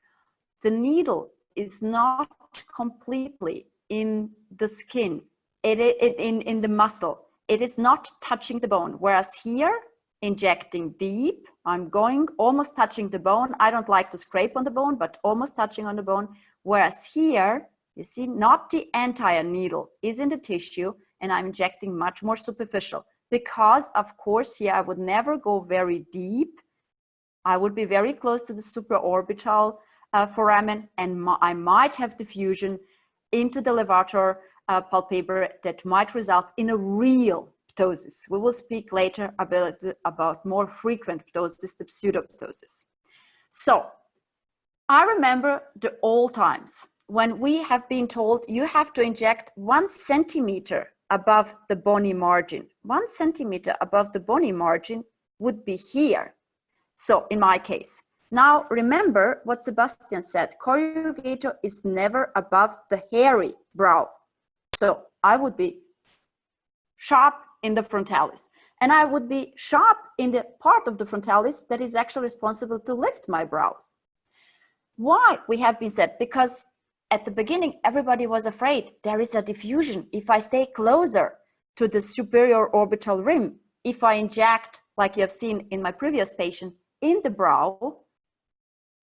[SPEAKER 2] The needle is not completely in the skin, in the muscle. It is not touching the bone. Whereas here, injecting deep, I'm going almost touching the bone. I don't like to scrape on the bone, but almost touching on the bone. Whereas here, you see, not the entire needle is in the tissue, and I'm injecting much more superficial. Because, of course, here I would never go very deep. I would be very close to the supraorbital foramen, and I might have diffusion into the levator palpebral that might result in a real ptosis. We will speak later about more frequent ptosis, the pseudoptosis. So I remember the old times when we have been told you have to inject 1 centimeter above the bony margin. 1 centimeter above the bony margin would be here. So in my case, now remember what Sebastian said, corrugator is never above the hairy brow. So I would be sharp in the frontalis, and I would be sharp in the part of the frontalis that is actually responsible to lift my brows. Why we have been said? Because at the beginning, everybody was afraid there is a diffusion. If I stay closer to the superior orbital rim, if I inject, like you have seen in my previous patient, in the brow,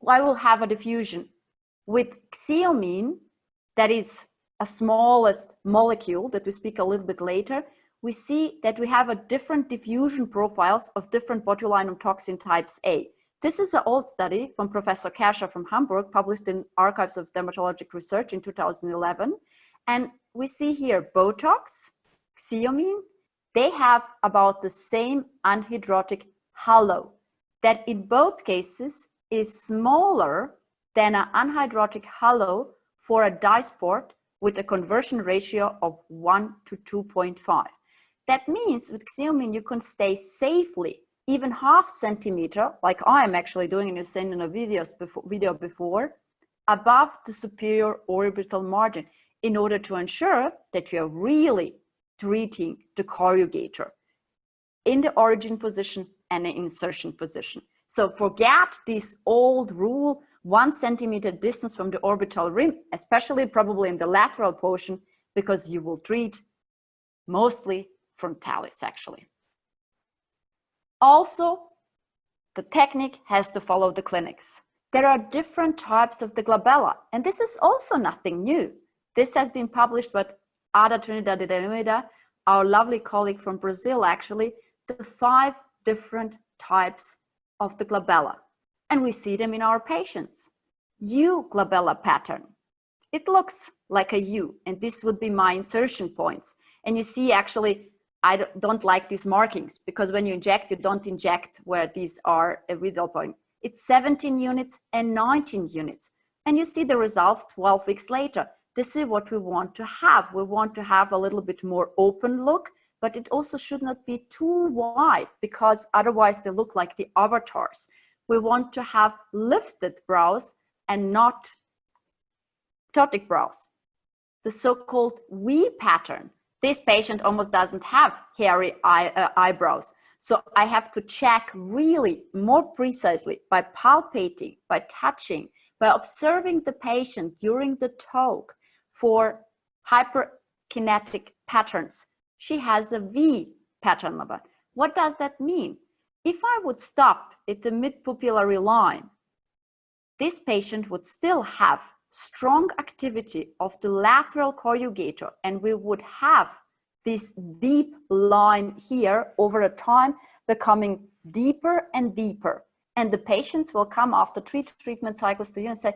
[SPEAKER 2] I will have a diffusion. With XEOMIN, that is a smallest molecule that we speak a little bit later, we see that we have a different diffusion profiles of different botulinum toxin types A. This is an old study from Professor Kasher from Hamburg, published in Archives of Dermatologic Research in 2011. And we see here Botox, XEOMIN, they have about the same anhydrotic halo that in both cases is smaller than an anhydrotic halo for a Dysport with a conversion ratio of 1 to 2.5. That means with XEOMIN you can stay safely even half centimeter, like I am actually doing, and you've seen in a video before, above the superior orbital margin in order to ensure that you're really treating the corrugator in the origin position and the insertion position. So forget this old rule, 1 centimeter distance from the orbital rim, especially probably in the lateral portion, because you will treat mostly frontalis actually. Also, the technique has to follow the clinics. There are different types of the glabella, and this is also nothing new. This has been published by Ada Trinidad de Almeida, our lovely colleague from Brazil actually, the 5 different types of the glabella. And we see them in our patients. U glabella pattern. It looks like a U, and this would be my insertion points. And you see actually, I don't like these markings because when you inject, you don't inject where these are a visual point. It's 17 units and 19 units. And you see the result 12 weeks later. This is what we want to have. We want to have a little bit more open look, but it also should not be too wide because otherwise they look like the avatars. We want to have lifted brows and not ptotic brows. The so-called V pattern. This patient almost doesn't have hairy eyebrows. So I have to check really more precisely by palpating, by touching, by observing the patient during the talk for hyperkinetic patterns. She has a V pattern. What does that mean? If I would stop at the mid-pupillary line, this patient would still have strong activity of the lateral corrugator, and we would have this deep line here over a time becoming deeper and deeper. And the patients will come after 3 treatment cycles to you and say,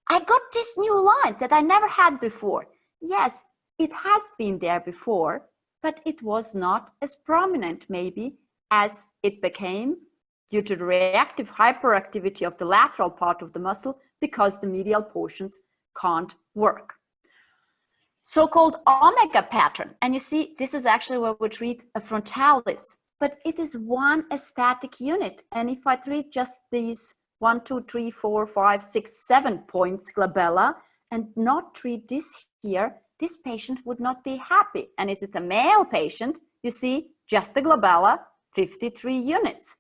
[SPEAKER 2] I got this new line that I never had before. Yes, it has been there before, but it was not as prominent maybe as it became due to the reactive hyperactivity of the lateral part of the muscle because the medial portions can't work. So-called omega pattern. And you see, this is actually where we treat a frontalis, but it is one aesthetic unit. And if I treat just these 1, 2, 3, 4, 5, 6, 7 points glabella and not treat this here, this patient would not be happy. And is it a male patient? You see just the glabella, 53 units,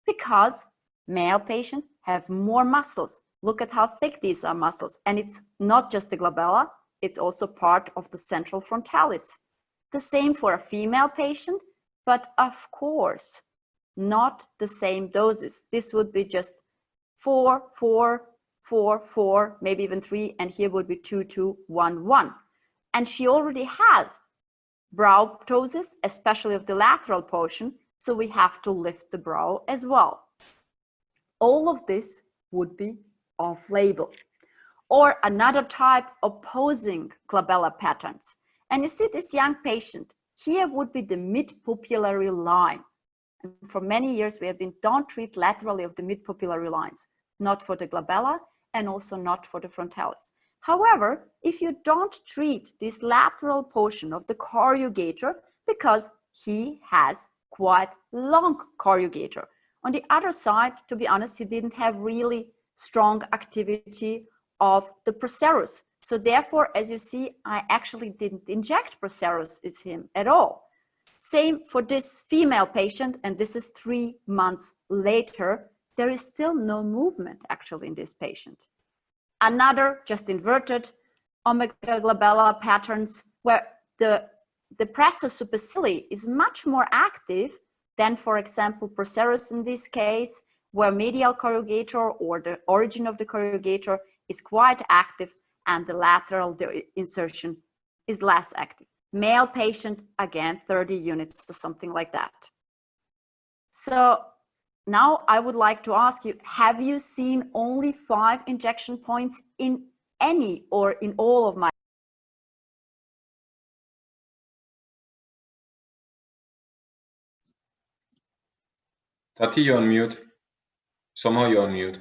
[SPEAKER 2] because male patients have more muscles. Look at how thick these are muscles. And it's not just the glabella, it's also part of the central frontalis. The same for a female patient, but of course, not the same doses. This would be just 4, 4, 4, 4, maybe even 3, and here would be 2, 2, 1, 1. And she already has brow ptosis, especially of the lateral portion, so we have to lift the brow as well. All of this would be off-label. Or another type, opposing glabella patterns. And you see this young patient, here would be the mid-pupillary line. And for many years we have been, don't treat laterally of the mid-pupillary lines, not for the glabella and also not for the frontalis. However, if you don't treat this lateral portion of the corrugator, because he has quite long corrugator. On the other side, to be honest, he didn't have really strong activity of the procerus. So therefore, as you see, I actually didn't inject procerus in him at all. Same for this female patient, and this is 3 months later. There is still no movement actually in this patient. Another just inverted omega glabella patterns where the pressa supercilii is much more active than, for example, procerus in this case, where medial corrugator or the origin of the corrugator is quite active and the lateral insertion is less active. Male patient, again, 30 units or something like that. So now I would like to ask you, have you seen only 5 injection points in any or in all of my?
[SPEAKER 1] Tati, you're on mute. Somehow you're on mute.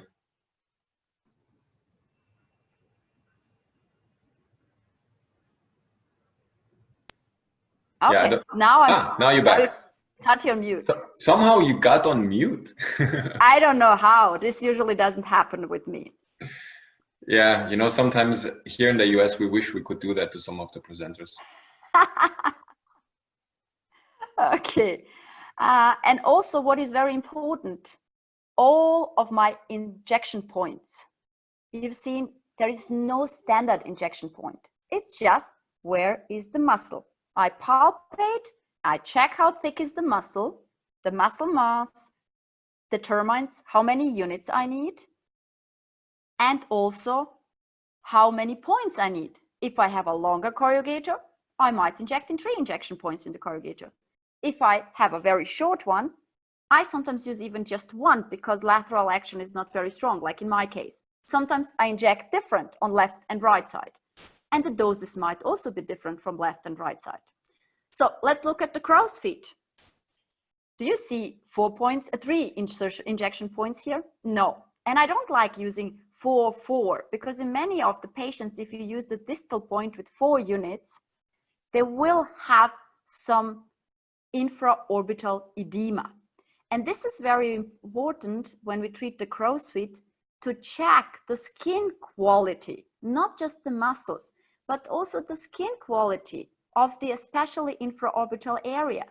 [SPEAKER 2] Okay,
[SPEAKER 1] Yeah, now you're back.
[SPEAKER 2] Tati on mute.
[SPEAKER 1] Somehow you got on mute.
[SPEAKER 2] I don't know how. This usually doesn't happen with me.
[SPEAKER 1] Yeah, you know, sometimes here in the US, we wish we could do that to some of the presenters.
[SPEAKER 2] Okay. And also what is very important, all of my injection points, you've seen there is no standard injection point. It's just, where is the muscle? I palpate, I check how thick is the muscle mass determines how many units I need, and also how many points I need. If I have a longer corrugator, I might inject in 3 injection points in the corrugator. If I have a very short one, I sometimes use even just 1 because lateral action is not very strong, like in my case. Sometimes I inject different on left and right side. And the doses might also be different from left and right side. So let's look at the crow's feet. Do you see 4 points, 3 injection points here? No. And I don't like using 4, 4, because in many of the patients, if you use the distal point with 4 units, they will have some infraorbital edema. And this is very important when we treat the crow's feet, to check the skin quality, not just the muscles, but also the skin quality of the especially infraorbital area.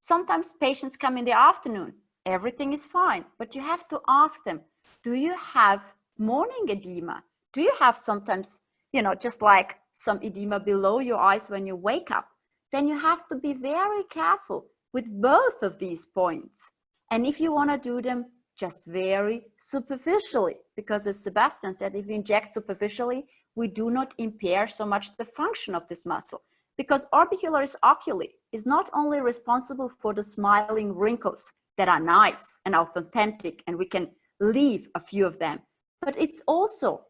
[SPEAKER 2] Sometimes patients come in the afternoon, everything is fine, but you have to ask them, do you have morning edema? Do you have sometimes, you know, just like some edema below your eyes when you wake up? Then you have to be very careful with both of these points. And if you want to do them just very superficially, because as Sebastian said, if you inject superficially, we do not impair so much the function of this muscle, because orbicularis oculi is not only responsible for the smiling wrinkles that are nice and authentic, and we can leave a few of them, but it's also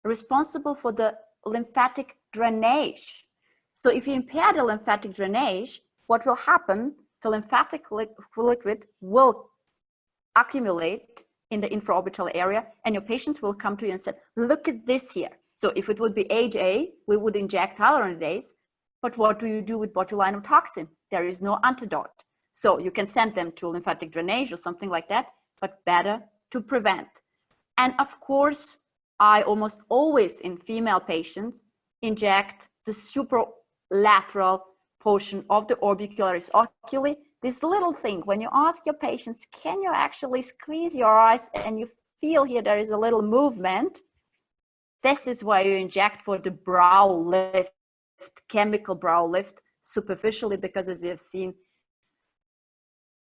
[SPEAKER 2] responsible for the lymphatic drainage. So if you impair the lymphatic drainage, what will happen? The lymphatic liquid will accumulate in the infraorbital area, and your patient will come to you and say, look at this here. So if it would be age A, we would inject hyaluronidase, but what do you do with botulinum toxin? There is no antidote. So you can send them to lymphatic drainage or something like that, but better to prevent. And of course, I almost always in female patients inject the superlateral portion of the orbicularis oculi. This little thing, when you ask your patients, can you actually squeeze your eyes and you feel here there is a little movement? This is why you inject for the brow lift, chemical brow lift, superficially, because as you have seen,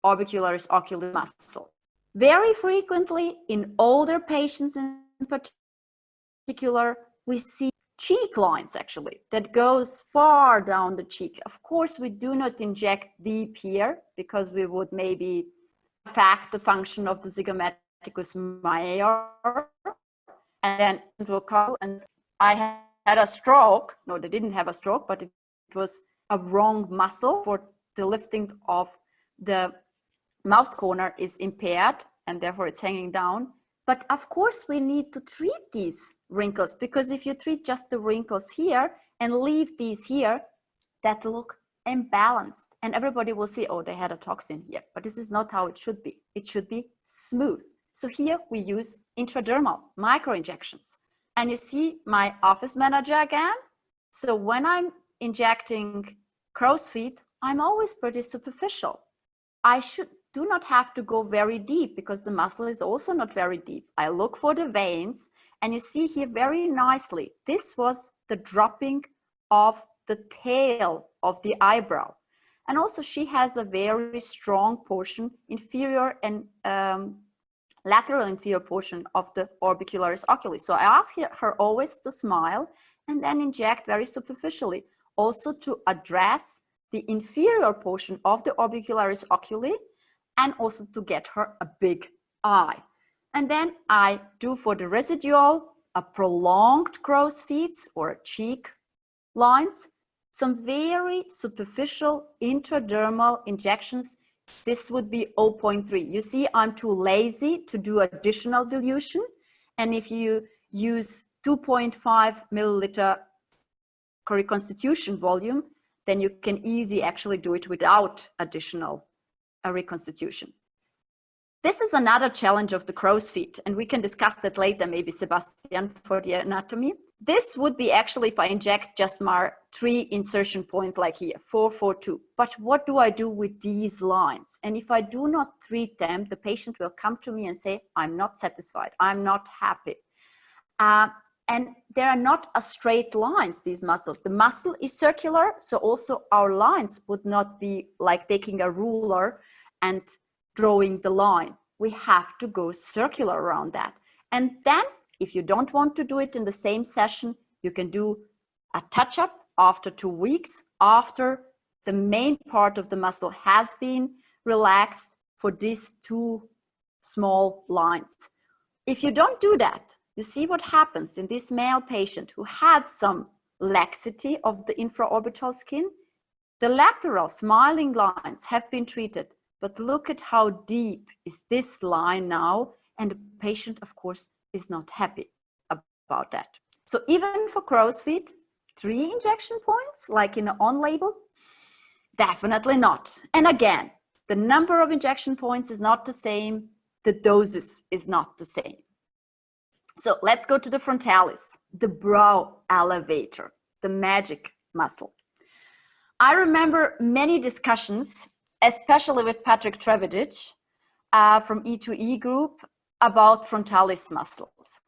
[SPEAKER 2] orbicularis oculi muscle. Very frequently in older patients in particular, we see cheek lines actually that goes far down the cheek. Of course, we do not inject deep here because we would maybe affect the function of the zygomaticus major, and then it will come. And I had a stroke. No, they didn't have a stroke, but it was a wrong muscle for the lifting of the mouth corner is impaired, and therefore it's hanging down. But of course, we need to treat these wrinkles, because if you treat just the wrinkles here and leave these here, that look imbalanced. And everybody will see, oh, they had a toxin here. But this is not how it should be. It should be smooth. So here we use intradermal microinjections. And you see my office manager again. So when I'm injecting crow's feet, I'm always pretty superficial. I do not have to go very deep because the muscle is also not very deep. I look for the veins, and you see here very nicely, this was the dropping of the tail of the eyebrow. And also she has a very strong portion, inferior and lateral inferior portion of the orbicularis oculi. So I ask her always to smile and then inject very superficially, also to address the inferior portion of the orbicularis oculi, and also to get her a big eye. And then I do for the residual, a prolonged crow's feet or cheek lines, some very superficial intradermal injections. This would be 0.3. You see, I'm too lazy to do additional dilution. And if you use 2.5 milliliter reconstitution volume, then you can easily actually do it without additional reconstitution. This is another challenge of the crow's feet, and we can discuss that later, maybe Sebastian, for the anatomy. This would be actually if I inject just my 3 insertion point like here, 4, 4, 2. But what do I do with these lines? And if I do not treat them, the patient will come to me and say, I'm not satisfied, I'm not happy. And there are not a straight lines, these muscles. The muscle is circular, so also our lines would not be like taking a ruler and drawing the line. We have to go circular around that. And then if you don't want to do it in the same session, you can do a touch-up after 2 weeks, after the main part of the muscle has been relaxed for these 2 small lines. If you don't do that, you see what happens in this male patient who had some laxity of the infraorbital skin. The lateral smiling lines have been treated, but look at how deep is this line now, and the patient, of course, is not happy about that. So even for crow's feet, 3 injection points, like in the on-label? Definitely not. And again, the number of injection points is not the same, the doses is not the same. So let's go to the frontalis, the brow elevator, the magic muscle. I remember many discussions, especially with Patrick Pavicic from E2E group, about frontalis muscles.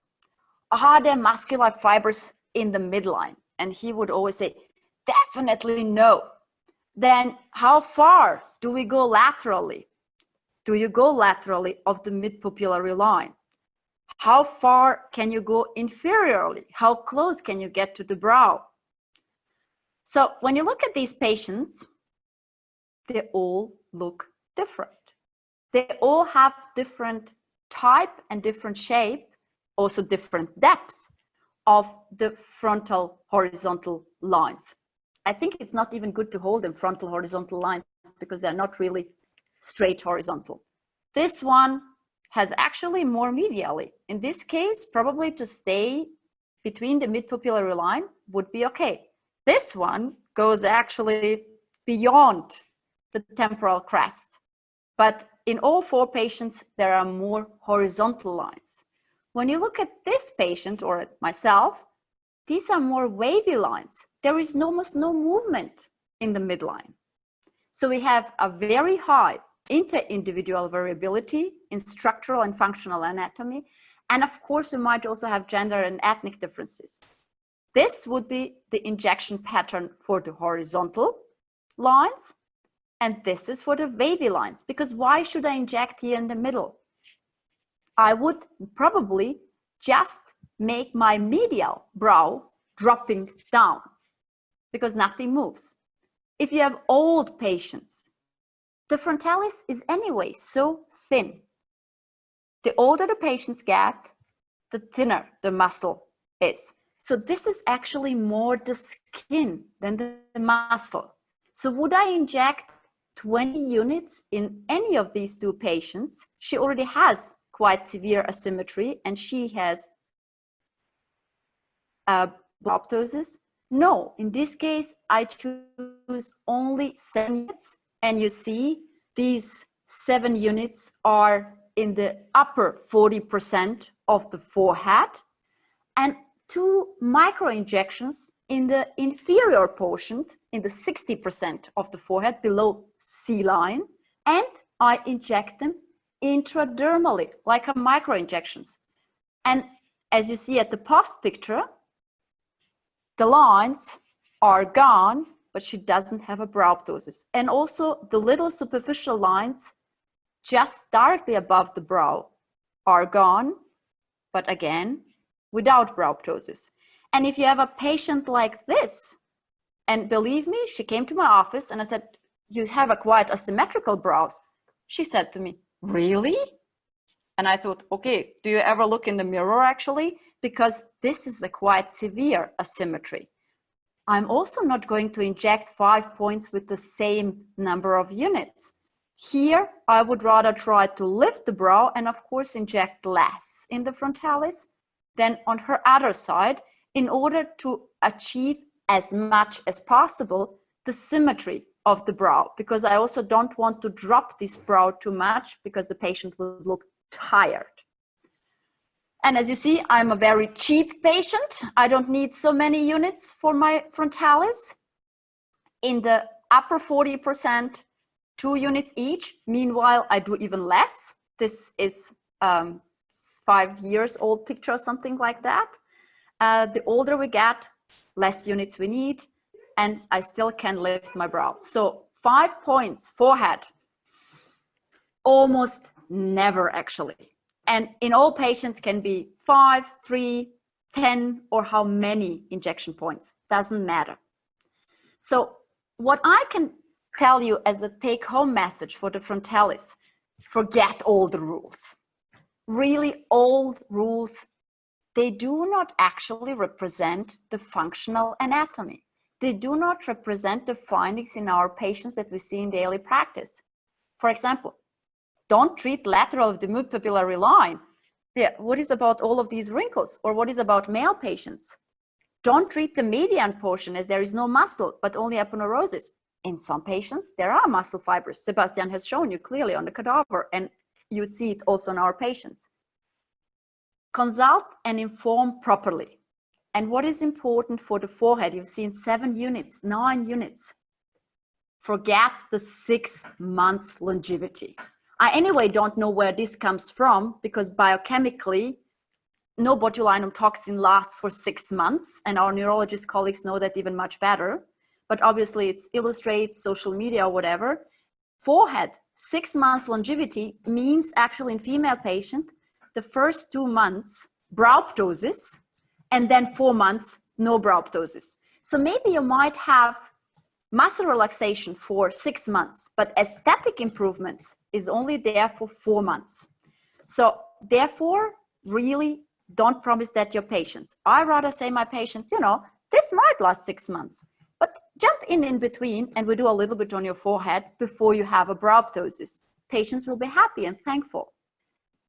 [SPEAKER 2] Are there muscular fibers in the midline? And he would always say, definitely no. Then how far do we go laterally? Do you go laterally of the mid-pupillary line? How far can you go inferiorly? How close can you get to the brow? So when you look at these patients, they all look different. They all have different type and different shape, also different depth of the frontal horizontal lines. I think it's not even good to hold them frontal horizontal lines because they're not really straight horizontal. This one has actually more medially. In this case, probably to stay between the mid-pupillary line would be okay. This one goes actually beyond the temporal crest. But in all 4 patients, there are more horizontal lines. When you look at this patient or at myself, these are more wavy lines. There is almost no movement in the midline. So we have a very high inter-individual variability in structural and functional anatomy. And of course, we might also have gender and ethnic differences. This would be the injection pattern for the horizontal lines. And this is for the wavy lines, because why should I inject here in the middle? I would probably just make my medial brow dropping down because nothing moves. If you have old patients, the frontalis is anyway so thin. The older the patients get, the thinner the muscle is. So this is actually more the skin than the muscle. So would I inject 20 units in any of these 2 patients? She already has quite severe asymmetry and she has apoptosis. No, in this case, I choose only 7 units. And you see, these 7 units are in the upper 40% of the forehead and 2 micro injections in the inferior portion, in the 60% of the forehead below C-line. And I inject them intradermally, like a micro injections. And as you see at the post picture, the lines are gone, but she doesn't have a brow ptosis. And also the little superficial lines just directly above the brow are gone, but again, without brow ptosis. And if you have a patient like this, and believe me, she came to my office and I said, you have a quite asymmetrical brows. She said to me, really? And I thought, okay, do you ever look in the mirror actually? Because this is a quite severe asymmetry. I'm also not going to inject 5 points with the same number of units. Here, I would rather try to lift the brow and of course inject less in the frontalis than on her other side in order to achieve as much as possible the symmetry of the brow, because I also don't want to drop this brow too much because the patient will look tired. And as you see, I'm a very cheap patient. I don't need so many units for my frontalis. In the upper 40%, 2 units each. Meanwhile, I do even less. This is 5 years old picture or something like that. The older we get, less units we need, and I still can lift my brow. So 5 points, forehead, almost never actually. And in all patients can be 5, 3, 10, or how many injection points, doesn't matter. So what I can tell you as a take-home message for the frontalis, forget all the rules. Really, all rules, they do not actually represent the functional anatomy. They do not represent the findings in our patients that we see in daily practice. For example, don't treat lateral of the mid-papillary line. Yeah, what is about all of these wrinkles? Or what is about male patients? Don't treat the median portion as there is no muscle, but only aponeurosis. In some patients, there are muscle fibers. Sebastian has shown you clearly on the cadaver, and you see it also in our patients. Consult and inform properly. And what is important for the forehead? You've seen 7 units, 9 units. Forget the 6 months longevity. I anyway don't know where this comes from because biochemically, no botulinum toxin lasts for 6 months, and our neurologist colleagues know that even much better. But obviously it's illustrates, social media or whatever. Forehead, 6 months longevity means actually in female patient, the first 2 months brow ptosis, and then 4 months no brow ptosis. So maybe you might have muscle relaxation for 6 months, but aesthetic improvements is only there for 4 months. So therefore, really don't promise that your patients. I rather say my patients, you know, this might last 6 months, but jump in between and we do a little bit on your forehead before you have a brow ptosis. Patients will be happy and thankful.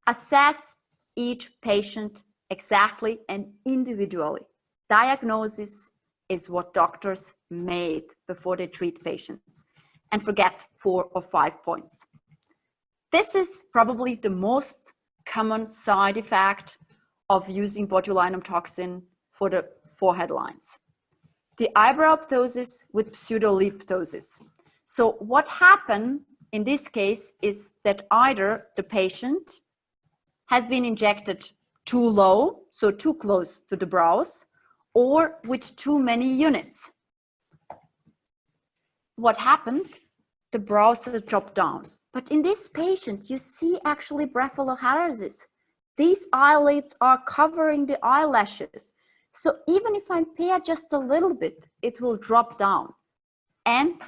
[SPEAKER 2] Assess each patient exactly and individually. Diagnosis is what doctors made before they treat patients. And forget 4 or 5 points. This is probably the most common side effect of using botulinum toxin for the forehead lines. The eyebrow ptosis with pseudoliptosis. So what happened in this case is that either the patient has been injected too low, so too close to the brows, or with too many units. What happened? The brows have dropped down. But in this patient, you see actually brephaloharesis. These eyelids are covering the eyelashes. So even if I impair just a little bit, it will drop down. And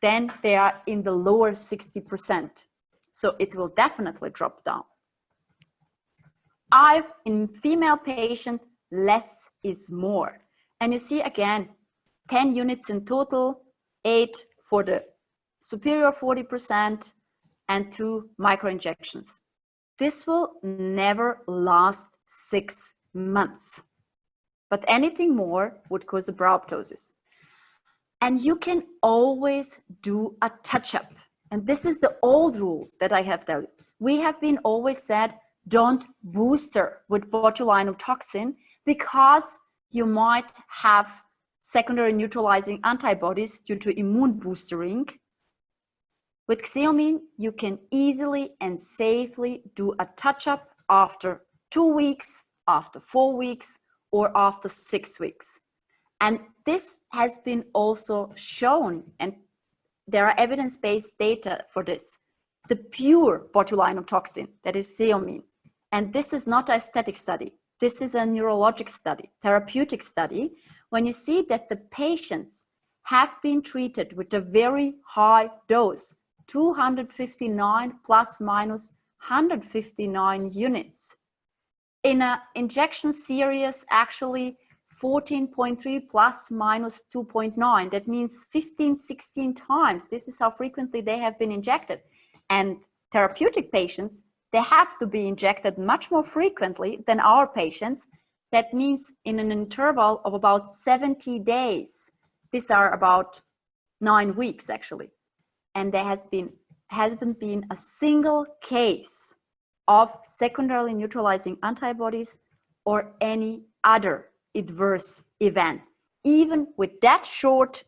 [SPEAKER 2] then they are in the lower 60%. So it will definitely drop down. In female patient, less is more. And you see again, 10 units in total, 8 for the superior 40% and 2 microinjections. This will never last 6 months. But anything more would cause a brow ptosis. And you can always do a touch-up. And this is the old rule that I have told you. We have been always said, don't booster with botulinum toxin because you might have secondary neutralizing antibodies due to immune boostering. With XEOMIN, you can easily and safely do a touch-up after 2 weeks, after 4 weeks, or after 6 weeks. And this has been also shown, and there are evidence-based data for this. The pure botulinum toxin, that is XEOMIN, and this is not an aesthetic study. This is a neurologic study, therapeutic study, when you see that the patients have been treated with a very high dose, 259 plus minus 159 units. In an injection series, actually 14.3 plus minus 2.9. That means 15, 16 times. This is how frequently they have been injected. And therapeutic patients, they have to be injected much more frequently than our patients. That means in an interval of about 70 days. These are about 9 weeks actually. And there hasn't been a single case of secondarily neutralizing antibodies or any other adverse event. Even with that short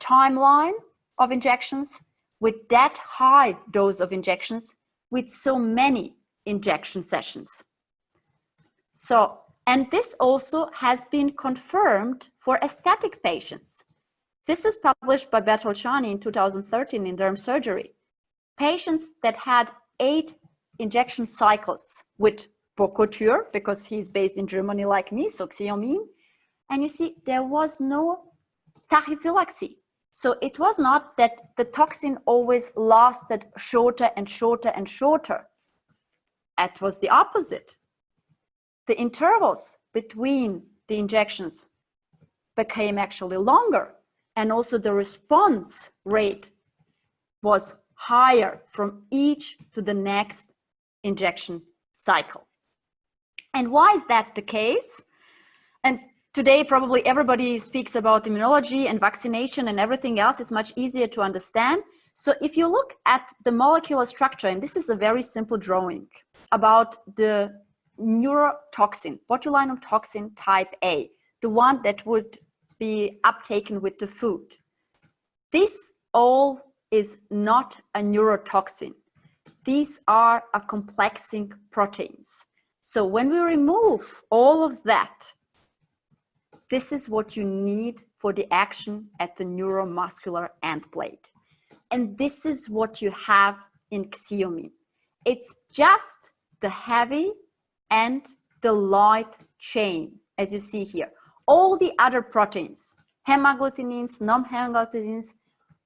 [SPEAKER 2] timeline of injections, with that high dose of injections, with so many injection sessions. So, and this also has been confirmed for aesthetic patients. This is published by Bertolciani in 2013 in Derm Surgery. Patients that had 8 injection cycles with Bocoture, because he's based in Germany like me, so XEOMIN, and you see there was no tachyphylaxis. So it was not that the toxin always lasted shorter and shorter and shorter. It was the opposite. The intervals between the injections became actually longer, and also the response rate was higher from each to the next injection cycle. And why is that the case? And today probably everybody speaks about immunology and vaccination and everything else. It's much easier to understand. So if you look at the molecular structure, and this is a very simple drawing about the neurotoxin, botulinum toxin type A, the one that would be uptaken with the food. This all is not a neurotoxin. These are a complexing proteins. So when we remove all of that, this is what you need for the action at the neuromuscular end plate. And this is what you have in XEOMIN. It's just the heavy and the light chain, as you see here. All the other proteins, hemagglutinins, non-hemagglutinins,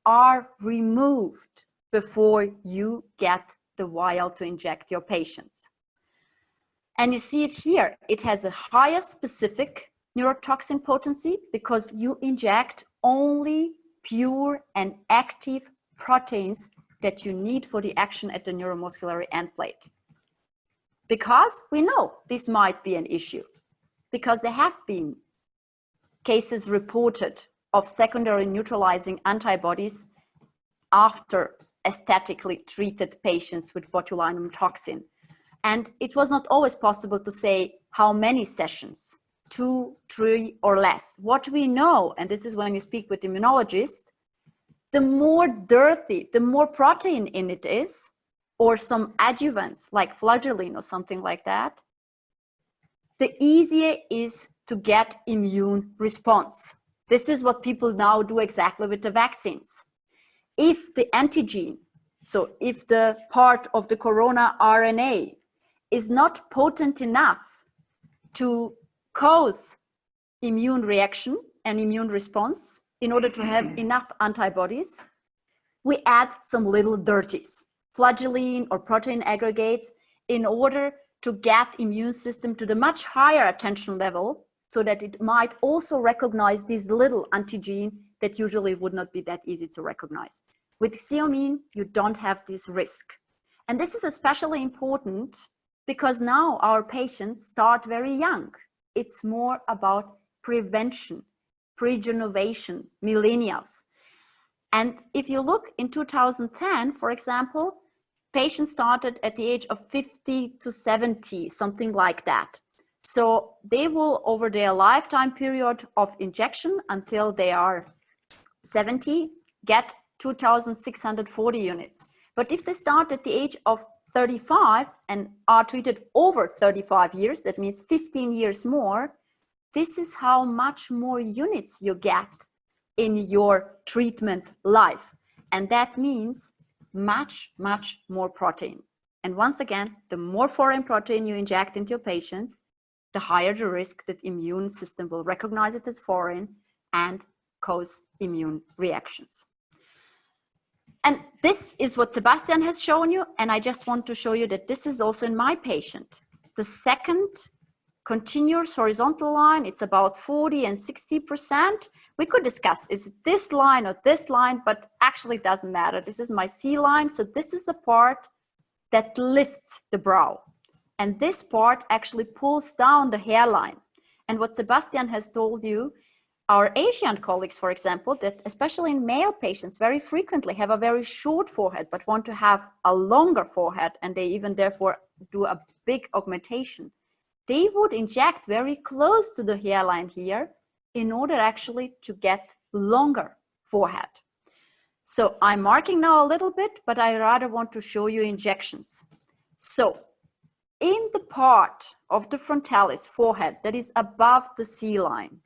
[SPEAKER 2] are removed before you get the vial to inject your patients. And you see it here. It has a higher specific neurotoxin potency because you inject only pure and active proteins that you need for the action at the neuromuscular end plate. Because we know this might be an issue, because there have been cases reported of secondary neutralizing antibodies after aesthetically treated patients with botulinum toxin. And it was not always possible to say how many sessions, 2, 3 or less. What we know, and this is when you speak with immunologists, the more dirty, the more protein in it is, or some adjuvants like flagellin or something like that, the easier is to get immune response. This is what people now do exactly with the vaccines. If the antigen, so if the part of the corona RNA is not potent enough to cause immune reaction and immune response in order to have enough antibodies, we add some little dirties, flagellin or protein aggregates, in order to get immune system to the much higher attention level so that it might also recognize these little antigen that usually would not be that easy to recognize. With XEOMIN, you don't have this risk. And this is especially important because now our patients start very young. It's more about prevention, regeneration, millennials. And if you look in 2010, for example, patients started at the age of 50 to 70, something like that. So they will, over their lifetime period of injection until they are 70, get 2,640 units. But if they start at the age of 35 and are treated over 35 years, that means 15 years more, this is how much more units you get in your treatment life. And that means much, much more protein. And once again, the more foreign protein you inject into your patient, the higher the risk that immune system will recognize it as foreign and cause immune reactions. And this is what Sebastian has shown you. And I just want to show you that this is also in my patient. The second continuous horizontal line, it's about 40 and 60%. We could discuss, is it this line or this line, but actually it doesn't matter. This is my C line. So this is the part that lifts the brow. And this part actually pulls down the hairline. And what Sebastian has told you, our Asian colleagues, for example, that especially in male patients very frequently have a very short forehead, but want to have a longer forehead, and they even therefore do a big augmentation. They would inject very close to the hairline here in order actually to get longer forehead. So I'm marking now a little bit, but I rather want to show you injections. So in the part of the frontalis forehead that is above the C line,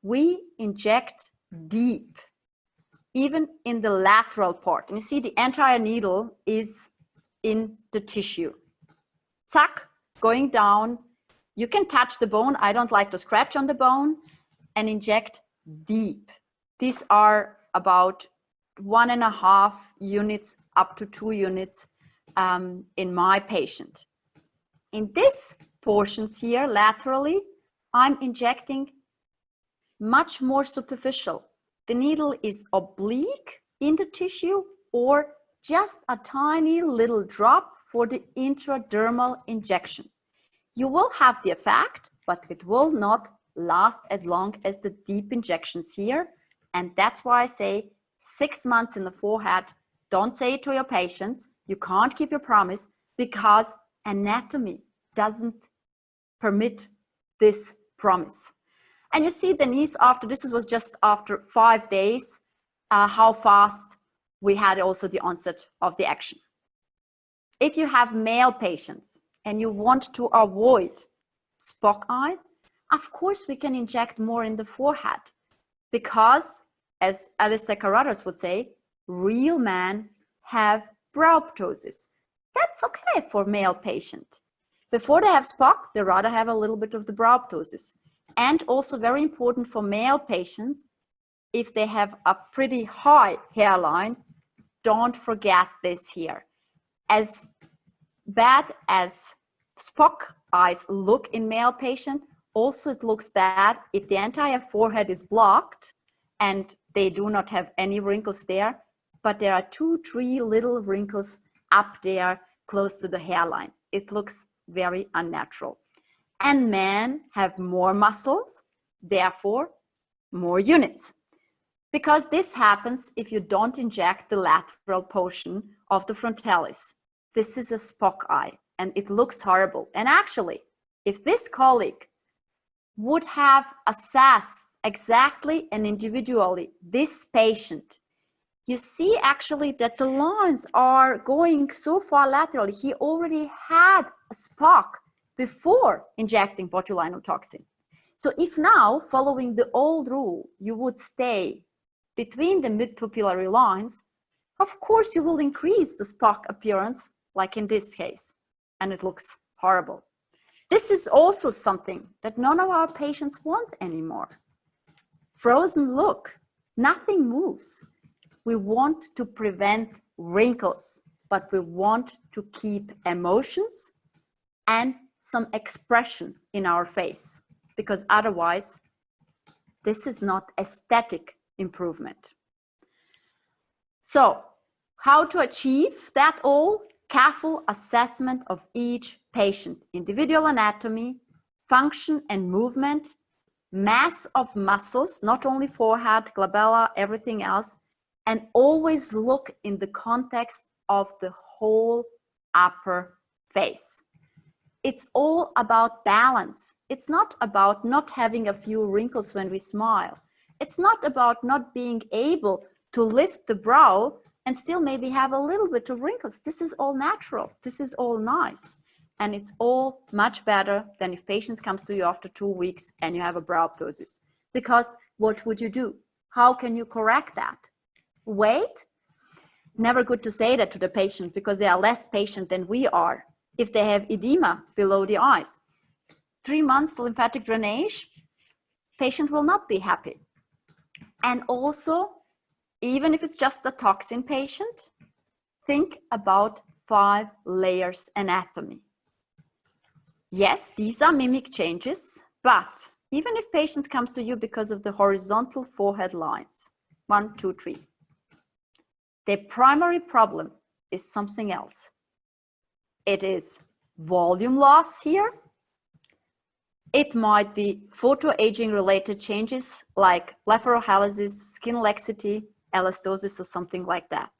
[SPEAKER 2] we inject deep, even in the lateral part. And you see the entire needle is in the tissue. Zack, going down. You can touch the bone. I don't like to scratch on the bone, and inject deep. These are about 1.5 units up to 2 units in my patient. In this portions here laterally, I'm injecting much more superficial. The needle is oblique in the tissue or just a tiny little drop for the intradermal injection. You will have the effect, but it will not last as long as the deep injections here. And that's why I say 6 months in the forehead. Don't say it to your patients. You can't keep your promise because anatomy doesn't permit this promise. And you see the knees after, this was just after 5 days, how fast we had also the onset of the action. If you have male patients and you want to avoid Spock eye, of course we can inject more in the forehead because, as Alistair Carruthers would say, real men have brow ptosis. That's okay for male patient. Before they have Spock, they rather have a little bit of the brow ptosis. And also very important for male patients, if they have a pretty high hairline, don't forget this here. As bad as Spock eyes look in male patient, also it looks bad if the entire forehead is blocked and they do not have any wrinkles there, but there are 2-3 little wrinkles up there close to the hairline. It looks very unnatural. And men have more muscles, therefore more units. because this happens if you don't inject the lateral portion of the frontalis. This is a Spock eye and it looks horrible. And actually, if this colleague would have assessed exactly and individually this patient, you see actually that the lines are going so far laterally. He already had a Spock before injecting botulinum toxin. So if now, following the old rule, you would stay between the mid-pupillary lines, of course you will increase the Spock appearance, like in this case, and it looks horrible. This is also something that none of our patients want anymore. Frozen look, nothing moves. We want to prevent wrinkles, but we want to keep emotions and some expression in our face, because otherwise this is not aesthetic improvement. So how to achieve that all? Careful assessment of each patient, individual anatomy, function and movement, mass of muscles, not only forehead, glabella, everything else, and always look in the context of the whole upper face. It's all about balance. It's not about not having a few wrinkles when we smile. It's not about not being able to lift the brow and still maybe have a little bit of wrinkles. This is all natural. This is all nice. And it's all much better than if patient comes to you after 2 weeks and you have a brow ptosis. Because what would you do? How can you correct that? Wait? Never good to say that to the patient because they are less patient than we are. If they have edema below the eyes, 3 months lymphatic drainage, patient will not be happy. And also, even if it's just a toxin patient, think about 5 layers anatomy. Yes, these are mimic changes, but even if patients comes to you because of the horizontal forehead lines, 1, 2, 3, their primary problem is something else. It is volume loss here. It might be photoaging related changes like blepharohalasis, skin laxity, elastosis, or something like that.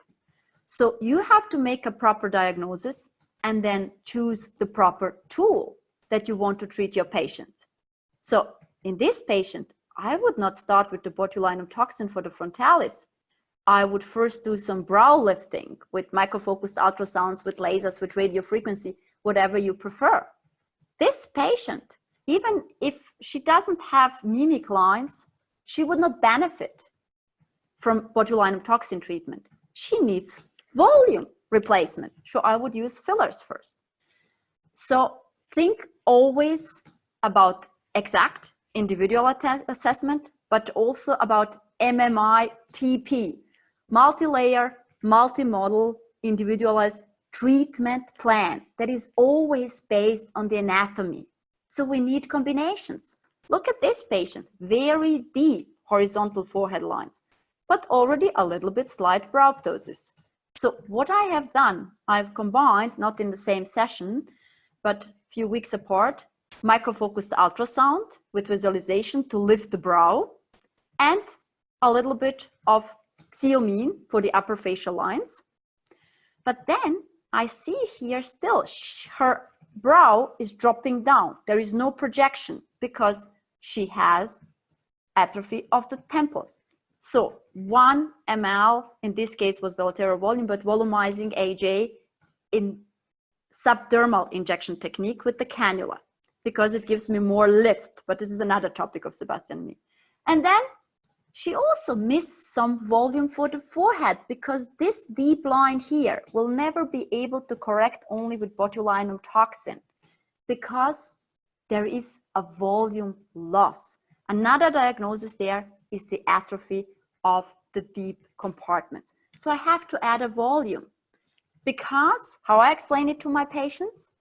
[SPEAKER 2] So you have to make a proper diagnosis and then choose the proper tool that you want to treat your patient. So in this patient, I would not start with the botulinum toxin for the frontalis. I would first do some brow lifting with microfocused ultrasounds, with lasers, with radio frequency, whatever you prefer. This patient, even if she doesn't have mimic lines, she would not benefit from botulinum toxin treatment. She needs volume replacement. So I would use fillers first. So think always about exact individual assessment, but also about MMI TP, multi-layer, multi-model, individualized treatment plan that is always based on the anatomy. So we need combinations. Look at this patient, very deep horizontal forehead lines, but already a little bit slight brow ptosis. So what I have done, I've combined, not in the same session, but a few weeks apart, microfocused ultrasound with visualization to lift the brow and a little bit of XEOMIN for the upper facial lines. But then I see here still her brow is dropping down. There is no projection because she has atrophy of the temples. So 1 ml, in this case was bilateral volume, but volumizing AJ in subdermal injection technique with the cannula because it gives me more lift, but this is another topic of Sebastian and me. And then she also missed some volume for the forehead because this deep line here will never be able to correct only with botulinum toxin because there is a volume loss. Another diagnosis there is the atrophy of the deep compartments. So I have to add a volume because how I explain it to my patients,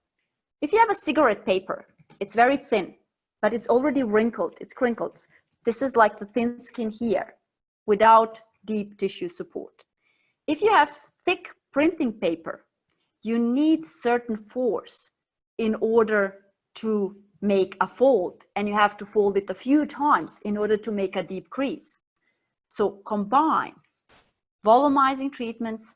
[SPEAKER 2] if you have a cigarette paper, it's very thin, but it's already wrinkled, it's crinkled. This is like the thin skin here without deep tissue support. If you have thick printing paper, you need certain force in order to make a fold, and you have to fold it a few times in order to make a deep crease. So combine volumizing treatments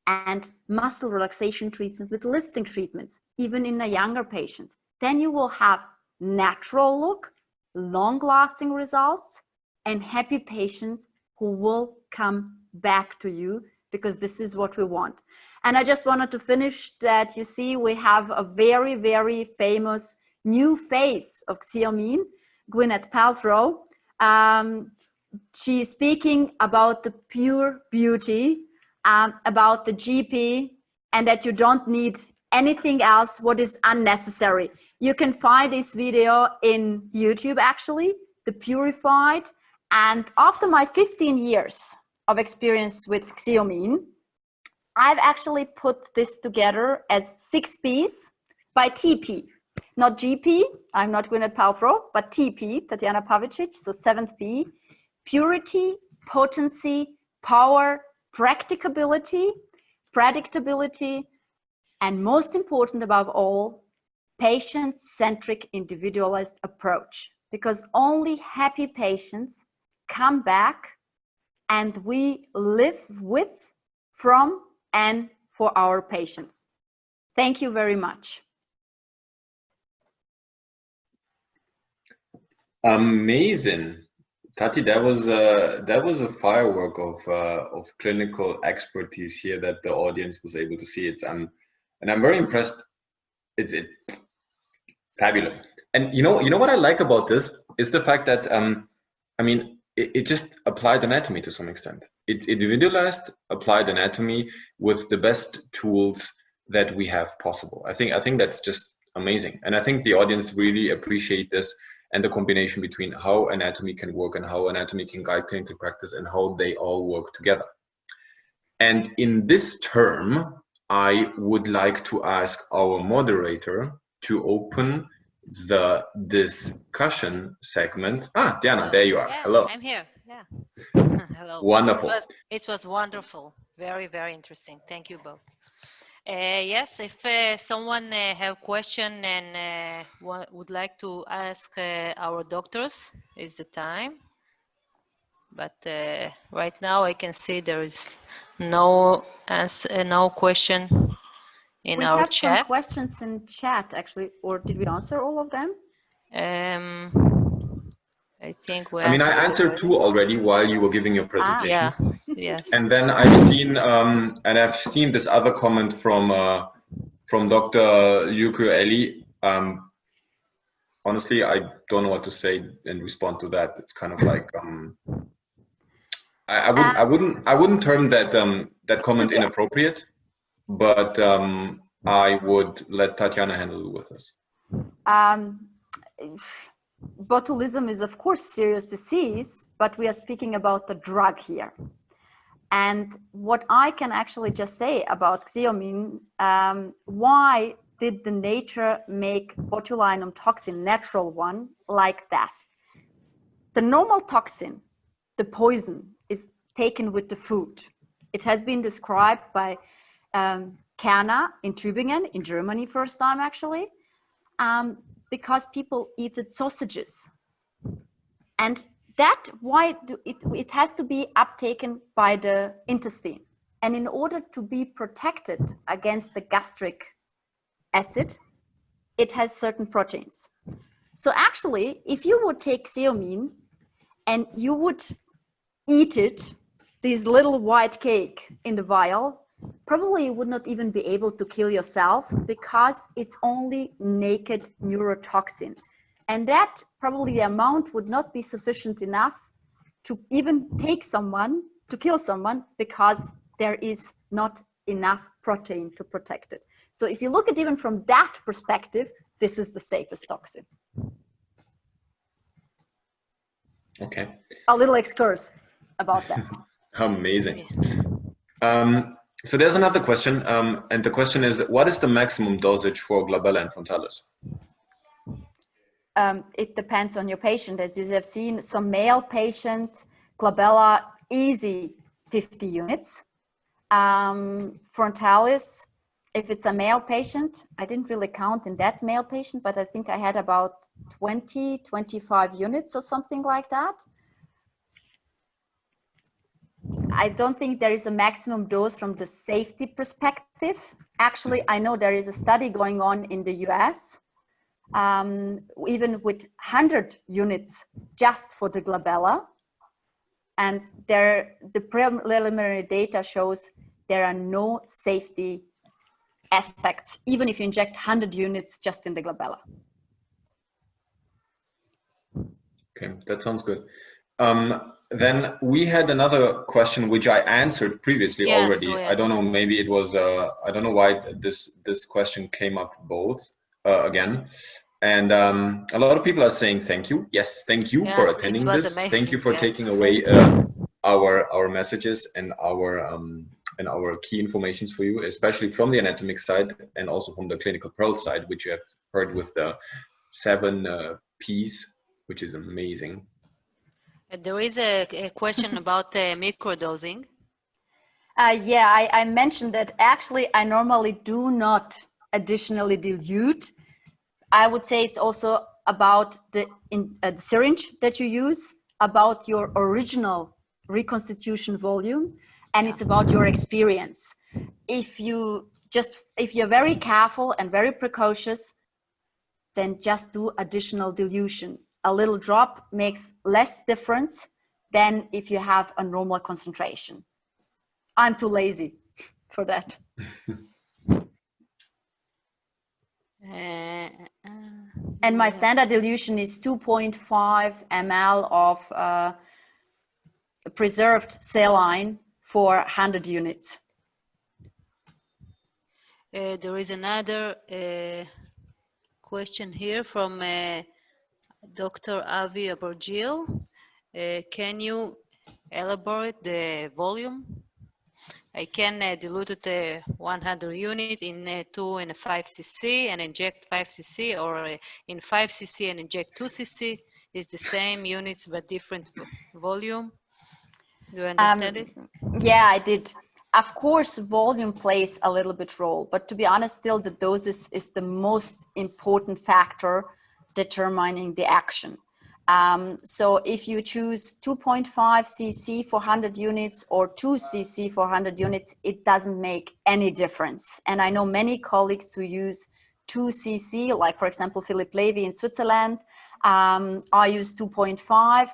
[SPEAKER 2] and muscle relaxation treatment with lifting treatments, even in the younger patients. Then you will have natural look, long-lasting results, and happy patients who will come back to you, because this is what we want. And I just wanted to finish that, you see, we have a very, very famous new face of XEOMIN, Gwyneth Paltrow. She's speaking about the pure beauty, about the GP, and that you don't need anything else what is unnecessary. You can find this video in YouTube, actually, the Purified. And after my 15 years of experience with XEOMIN, I've actually put this together as 6 Ps by TP, not GP. I'm not Gwyneth Paltrow, but TP, Tatjana Pavicic, so 7th P. Purity, potency, power, practicability, predictability, and most important above all, patient-centric individualized approach. Because only happy patients come back and we live with, from, and for our patients. Thank you very much.
[SPEAKER 1] Amazing. Tati, that was a firework of clinical expertise here that the audience was able to see. And I'm very impressed. It's fabulous. And you know what I like about this is the fact that I mean, it just applied anatomy to some extent. It's individualized applied anatomy with the best tools that we have possible. I think that's just amazing, and I think the audience really appreciate this. And the combination between how anatomy can work and how anatomy can guide clinical practice and how they all work together. And in this term, I would like to ask our moderator to open the discussion segment. Diana, there you are.
[SPEAKER 3] Yeah,
[SPEAKER 1] hello.
[SPEAKER 3] I'm here. Yeah. Hello.
[SPEAKER 1] Wonderful.
[SPEAKER 3] It was wonderful. Very, very interesting. Thank you both. Yes, if someone have question and would like to ask our doctors, is the time. But right now I can see there is no answer, no question in our chat.
[SPEAKER 2] We have some questions in chat, actually, or did we answer all of them?
[SPEAKER 3] I think we.
[SPEAKER 1] I mean, I answered 2 already while you were giving your presentation.
[SPEAKER 3] Yeah. Yes.
[SPEAKER 1] And then I've seen this other comment from Dr. Yuko Eli. Honestly, I don't know what to say in response to that. It's kind of like I wouldn't term that comment inappropriate, but I would let Tatjana handle with this.
[SPEAKER 2] Botulism is of course serious disease, but we are speaking about the drug here. And what I can actually just say about XEOMIN, why did the nature make botulinum toxin, natural one, like that? The normal toxin, the poison, is taken with the food. It has been described by Kerner in Tübingen, in Germany, first time actually, because people eat sausages. And that why it has to be uptaken by the intestine. And in order to be protected against the gastric acid, it has certain proteins. So actually, if you would take XEOMIN and you would eat it, this little white cake in the vial, probably you would not even be able to kill yourself because it's only naked neurotoxin. And that probably the amount would not be sufficient enough to even take someone, to kill someone, because there is not enough protein to protect it. So if you look at even from that perspective, this is the safest toxin.
[SPEAKER 1] Okay.
[SPEAKER 2] A little excursus about that.
[SPEAKER 1] Amazing. So there's another question, and the question is, what is the maximum dosage for glabella and frontalis?
[SPEAKER 2] It depends on your patient. As you have seen, some male patient, glabella, easy 50 units. Frontalis, if it's a male patient, I didn't really count in that male patient, but I think I had about 20, 25 units or something like that. I don't think there is a maximum dose from the safety perspective. Actually, I know there is a study going on in the US, even with 100 units just for the glabella. And the preliminary data shows there are no safety aspects, even if you inject 100 units just in the glabella.
[SPEAKER 1] Okay, that sounds good. Then we had another question which I answered previously already.
[SPEAKER 3] So, yeah.
[SPEAKER 1] I don't know, maybe it was, I don't know why this question came up both again. And a lot of people are saying thank you. Yes, thank you for attending this.
[SPEAKER 3] Amazing.
[SPEAKER 1] Thank you for taking away our messages and our key informations for you, especially from the anatomic side and also from the clinical pearl side, which you have heard with the 7 P's, which is amazing.
[SPEAKER 3] There is a question about microdosing.
[SPEAKER 2] Yeah, I mentioned that actually I normally do not additionally dilute. I would say it's also about the syringe that you use, about your original reconstitution volume, and it's about your experience. If you're very careful and very precocious, then just do additional dilution. A little drop makes less difference than if you have a normal concentration. I'm too lazy for that. And my standard dilution is 2.5 ml of preserved saline for 100 units.
[SPEAKER 3] There is another question here from Dr. Avi Abergil. Can you elaborate the volume? I can dilute it 100 unit in 2 and 5 cc and inject 5 cc, or in 5 cc and inject 2 cc. It's the same units but different volume. Do you understand it?
[SPEAKER 2] Yeah, I did. Of course, volume plays a little bit role, but to be honest, still the doses is the most important factor determining the action. So if you choose 2.5 cc for 100 units or 2 cc for 100 units, it doesn't make any difference. And I know many colleagues who use 2 cc, like for example, Philip Levy in Switzerland. I use 2.5.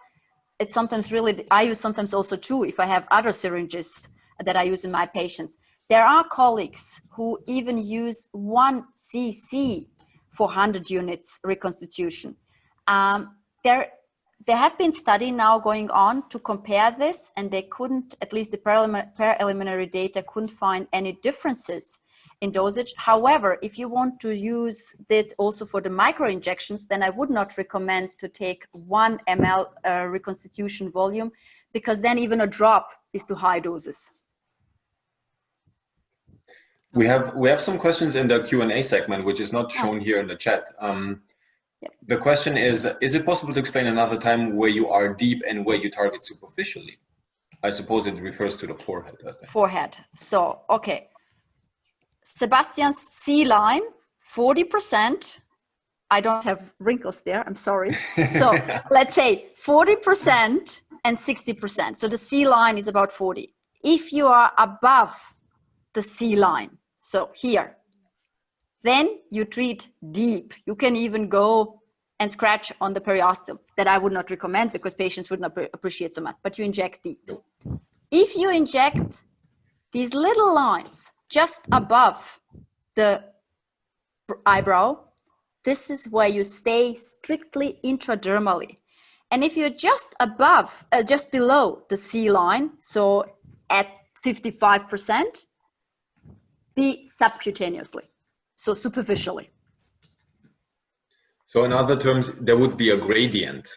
[SPEAKER 2] It's sometimes I use sometimes also 2 if I have other syringes that I use in my patients. There are colleagues who even use 1 cc for 100 units reconstitution. There have been studies now going on to compare this, and they couldn't, at least the preliminary data couldn't find any differences in dosage. However, if you want to use it also for the micro injections, then I would not recommend to take 1 ml reconstitution volume, because then even a drop is too high doses.
[SPEAKER 1] We have some questions in the Q&A segment, which is not shown here in the chat. The question is it possible to explain another time where you are deep and where you target superficially? I suppose it refers to the forehead, I think.
[SPEAKER 2] Forehead. So, okay. Sebastian's C line, 40%. I don't have wrinkles there, I'm sorry. So let's say 40% and 60%. So the C line is about 40. If you are above the C line, so here, then you treat deep. You can even go and scratch on the periosteum. That I would not recommend because patients would not appreciate so much, but you inject deep. If you inject these little lines just above the eyebrow, this is where you stay strictly intradermally. And if you're just above, just below the C line, so at 55%, be subcutaneously, so superficially.
[SPEAKER 1] So in other terms, there would be a gradient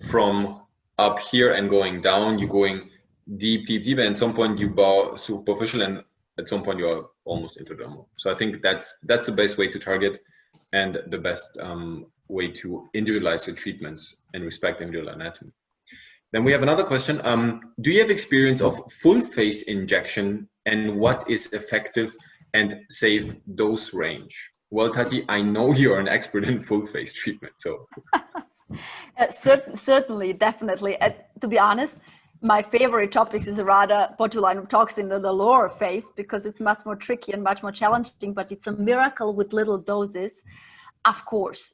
[SPEAKER 1] from up here and going down. You're going deep, deep, deep, and at some point you bow superficial, and at some point you are almost intradermal. So I think that's the best way to target and the best way to individualize your treatments and respect individual anatomy. Then we have another question. Do you have experience of full face injection, and what is effective and safe dose range? Well, Tati, I know you're an expert in full face treatment, so.
[SPEAKER 2] Certainly, definitely. To be honest, my favorite topics is rather botulinum toxin in the lower phase, because it's much more tricky and much more challenging, but it's a miracle with little doses. Of course,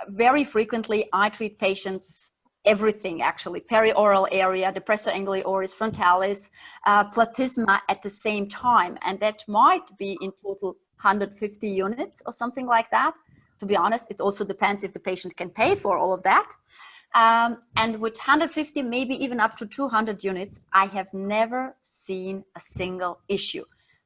[SPEAKER 2] very frequently I treat patients, everything actually, perioral area, depressor anguli oris, frontalis, platysma at the same time. And that might be in total 150 units or something like that. To be honest, it also depends if the patient can pay for all of that. And with 150, maybe even up to 200 units, I have never seen a single issue.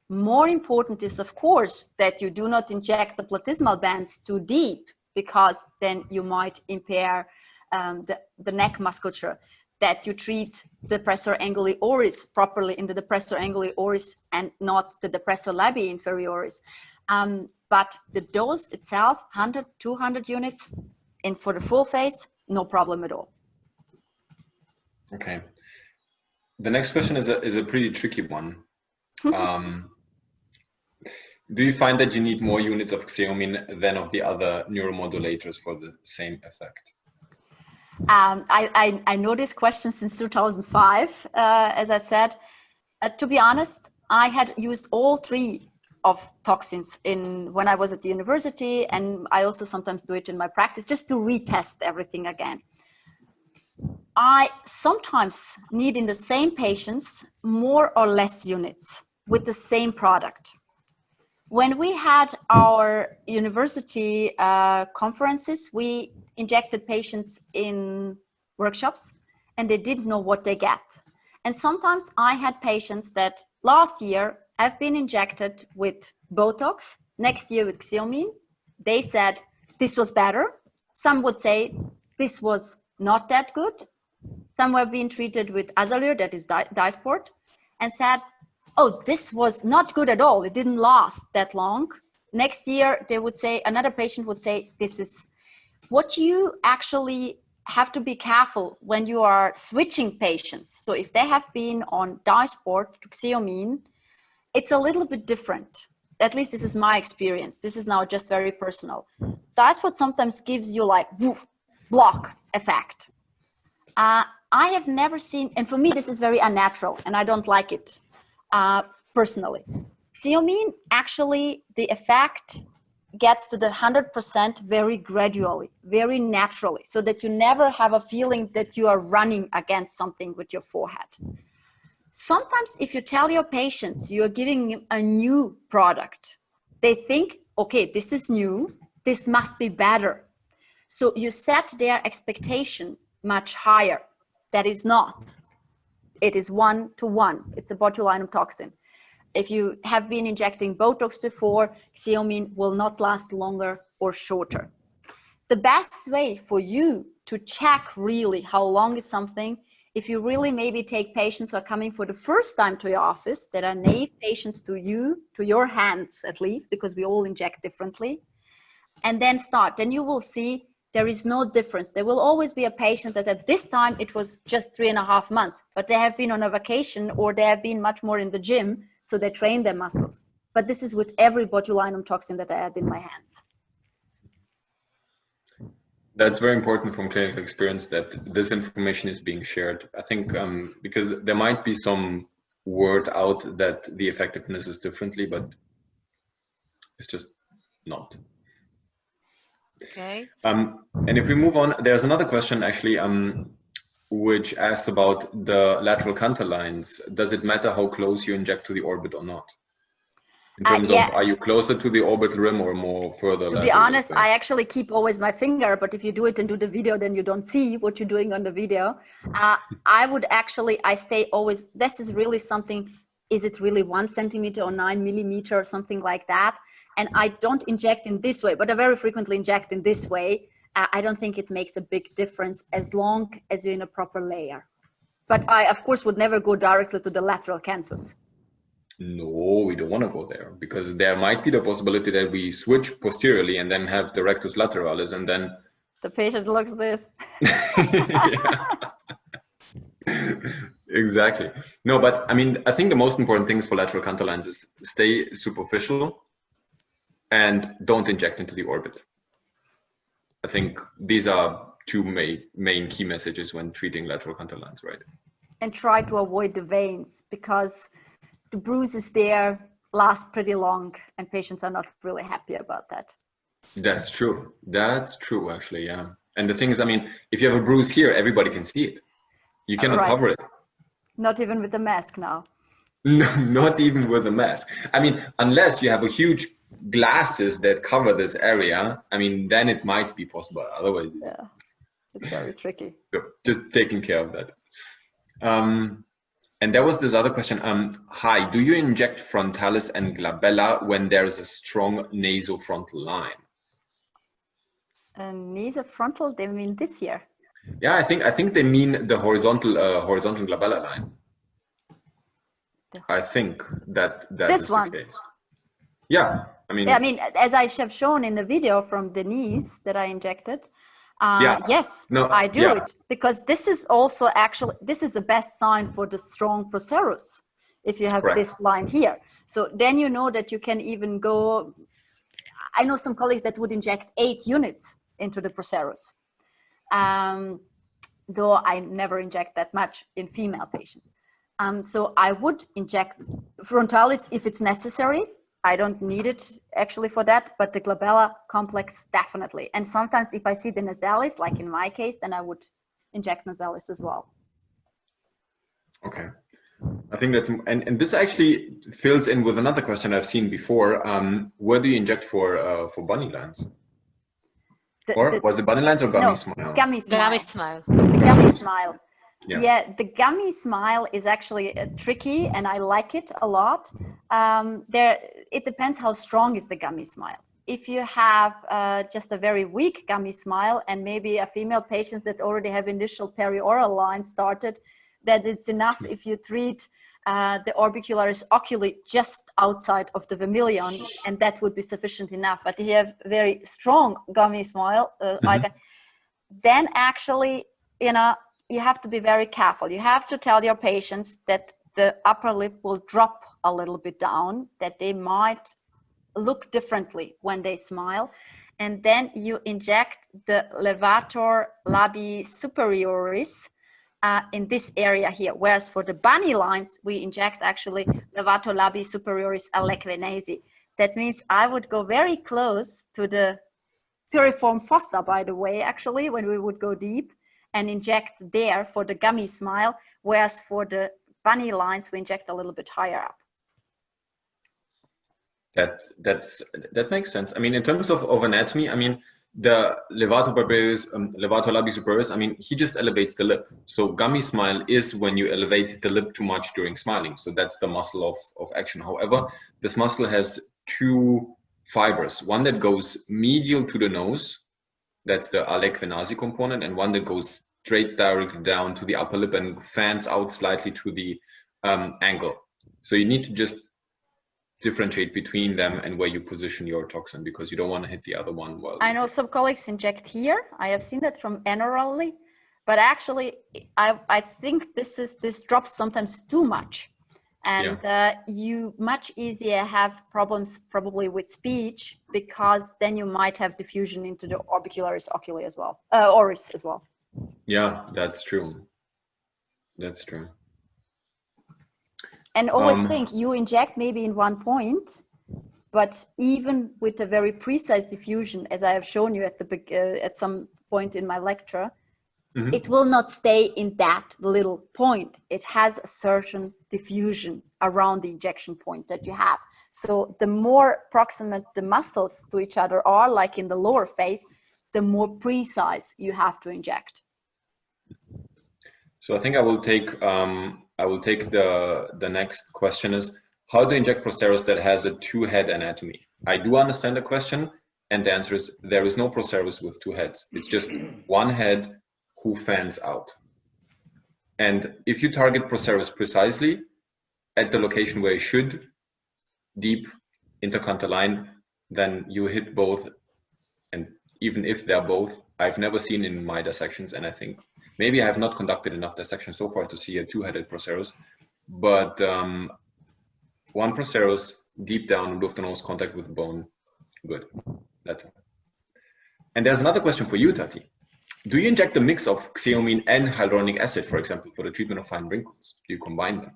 [SPEAKER 2] More important is, of course, that you do not inject the platysmal bands too deep, because then you might impair the neck musculature, that you treat the depressor anguli oris properly in the depressor anguli oris and not the depressor labii inferioris. But the dose itself, 100, 200 units, and for the full phase, no problem at all.
[SPEAKER 1] Okay. The next question is a pretty tricky one. Do you find that you need more units of XEOMIN than of the other neuromodulators for the same effect?
[SPEAKER 2] I know this question since 2005, as I said. To be honest, I had used all three of toxins when I was at the university, and I also sometimes do it in my practice just to retest everything again. I sometimes need in the same patients more or less units with the same product. When we had our university conferences, we injected patients in workshops and they didn't know what they get. And sometimes I had patients that last year have been injected with Botox, next year with XEOMIN. They said this was better. Some would say this was not that good. Some were being treated with Azalure, that is Dysport, and said, oh, this was not good at all. It didn't last that long. Next year, they would say, another patient would say, this is what you actually have to be careful when you are switching patients. So if they have been on Dysport to XEOMIN, it's a little bit different. At least this is my experience. This is now just very personal. Dysport sometimes gives you like woof, block effect. I have never seen, and for me, this is very unnatural and I don't like it personally. XEOMIN, actually, the effect gets to the 100% very gradually, very naturally, so that you never have a feeling that you are running against something with your forehead. Sometimes if you tell your patients you're giving a new product, they think, okay, this is new, this must be better. So you set their expectation much higher. That is not. It is 1-to-1. It's a botulinum toxin. If you have been injecting Botox before, XEOMIN will not last longer or shorter. The best way for you to check really how long is something, if you really maybe take patients who are coming for the first time to your office, that are naive patients to you, to your hands at least, because we all inject differently, and then start, then you will see there is no difference. There will always be a patient that at this time it was just 3.5 months, but they have been on a vacation or they have been much more in the gym, so they train their muscles. But this is with every botulinum toxin that I had in my hands.
[SPEAKER 1] That's very important from clinical experience that this information is being shared. I think because there might be some word out that the effectiveness is differently, but it's just not.
[SPEAKER 3] Okay.
[SPEAKER 1] And if we move on, there's another question actually, which asks about the lateral canthal lines. Does it matter how close you inject to the orbit or not? In terms of, are you closer to the orbital rim or more further?
[SPEAKER 2] To be honest, I actually keep always my finger, but if you do it and do the video, then you don't see what you're doing on the video. I would actually, I stay always, this is really something, is it really 1 centimeter or 9 millimeter or something like that? And I don't inject in this way, but I very frequently inject in this way. I don't think it makes a big difference as long as you're in a proper layer. But I, of course, would never go directly to the lateral canthus.
[SPEAKER 1] No, we don't want to go there, because there might be the possibility that we switch posteriorly and then have the rectus lateralis, and then
[SPEAKER 2] the patient looks this.
[SPEAKER 1] Exactly. No, but I mean, I think the most important things for lateral canthal lines is stay superficial and don't inject into the orbit. I think these are two main key messages when treating lateral canthal lines, right?
[SPEAKER 2] and try to avoid the veins, because the bruises there last pretty long and patients are not really happy about that.
[SPEAKER 1] That's true. That's true, actually, yeah. And the thing is, I mean, if you have a bruise here, everybody can see it. You cannot cover it.
[SPEAKER 2] Not even with the mask now.
[SPEAKER 1] No, not even with a mask. I mean, unless you have a huge glasses that cover this area, I mean, then it might be possible. Otherwise,
[SPEAKER 2] yeah, it's very tricky.
[SPEAKER 1] So just taking care of that. And there was this other question. Hi, do you inject frontalis and glabella when there is a strong nasofrontal line?
[SPEAKER 2] Nasofrontal, they mean this here?
[SPEAKER 1] Yeah, I think they mean the horizontal glabella line. I think that is the case. Yeah, I mean.
[SPEAKER 2] Yeah, I mean, as I have shown in the video from the knees that I injected. Yes, I do it, because this is also actually, this is the best sign for the strong procerus, if you have this line here. So then you know that you can even go, I know some colleagues that would inject 8 units into the procerus, though I never inject that much in female patients. So I would inject frontalis if it's necessary. I don't need it actually for that, but the glabella complex definitely. And sometimes if I see the nasalis, like in my case, then I would inject nasalis as well.
[SPEAKER 1] Okay. I think that's, and this actually fills in with another question I've seen before. Where do you inject for bunny lines? Was it bunny lines or gummy smile?
[SPEAKER 2] Gummy smile.
[SPEAKER 3] Gummy smile.
[SPEAKER 2] The gummy smile.
[SPEAKER 1] Yeah,
[SPEAKER 2] the gummy smile is actually tricky, and I like it a lot. It depends how strong is the gummy smile. If you have just a very weak gummy smile, and maybe a female patient that already have initial perioral line started, that it's enough if you treat the orbicularis oculi just outside of the vermilion, and that would be sufficient enough. But if you have very strong gummy smile, then actually, you have to be very careful. You have to tell your patients that the upper lip will drop a little bit down, that they might look differently when they smile. And then you inject the levator labii superioris in this area here. Whereas for the bunny lines, we inject actually levator labii superioris alequenesi. That means I would go very close to the piriform fossa, by the way, actually, when we would go deep, and inject there for the gummy smile, whereas for the bunny lines, we inject a little bit higher up.
[SPEAKER 1] That makes sense. I mean, in terms of anatomy, I mean, the levator labii superioris, I mean, he just elevates the lip. So gummy smile is when you elevate the lip too much during smiling. So that's the muscle of action. However, this muscle has 2 fibers, one that goes medial to the nose, that's the alequenasi component, and one that goes straight directly down to the upper lip and fans out slightly to the angle. So you need to just differentiate between them and where you position your toxin, because you don't want to hit the other one. Well,
[SPEAKER 2] I know some colleagues inject here. I have seen that from anorally, but actually I think this drops sometimes too much. And you much easier have problems probably with speech, because then you might have diffusion into the orbicularis oculi as well, oris as well.
[SPEAKER 1] Yeah, that's true. That's true.
[SPEAKER 2] And always think you inject maybe in one point, but even with a very precise diffusion, as I have shown you at some point in my lecture, it will not stay in that little point. It has a certain diffusion around the injection point that you have. So the more proximate the muscles to each other are, like in the lower face, the more precise you have to inject.
[SPEAKER 1] So I think I will take the next question is, how to inject procerus that has a 2-head anatomy? I do understand the question, and the answer is there is no procerus with 2 heads. It's just 1 head who fans out. And if you target procerus precisely at the location where you should, deep intercanthal line, then you hit both. And even if they're both, I've never seen in my dissections, and I think maybe I have not conducted enough dissections so far to see a 2-headed procerus, but 1 procerus deep down, roof the nose, contact with bone, good. That's it. And there's another question for you, Tati. Do you inject a mix of XEOMIN and hyaluronic acid, for example, for the treatment of fine wrinkles? Do you combine them?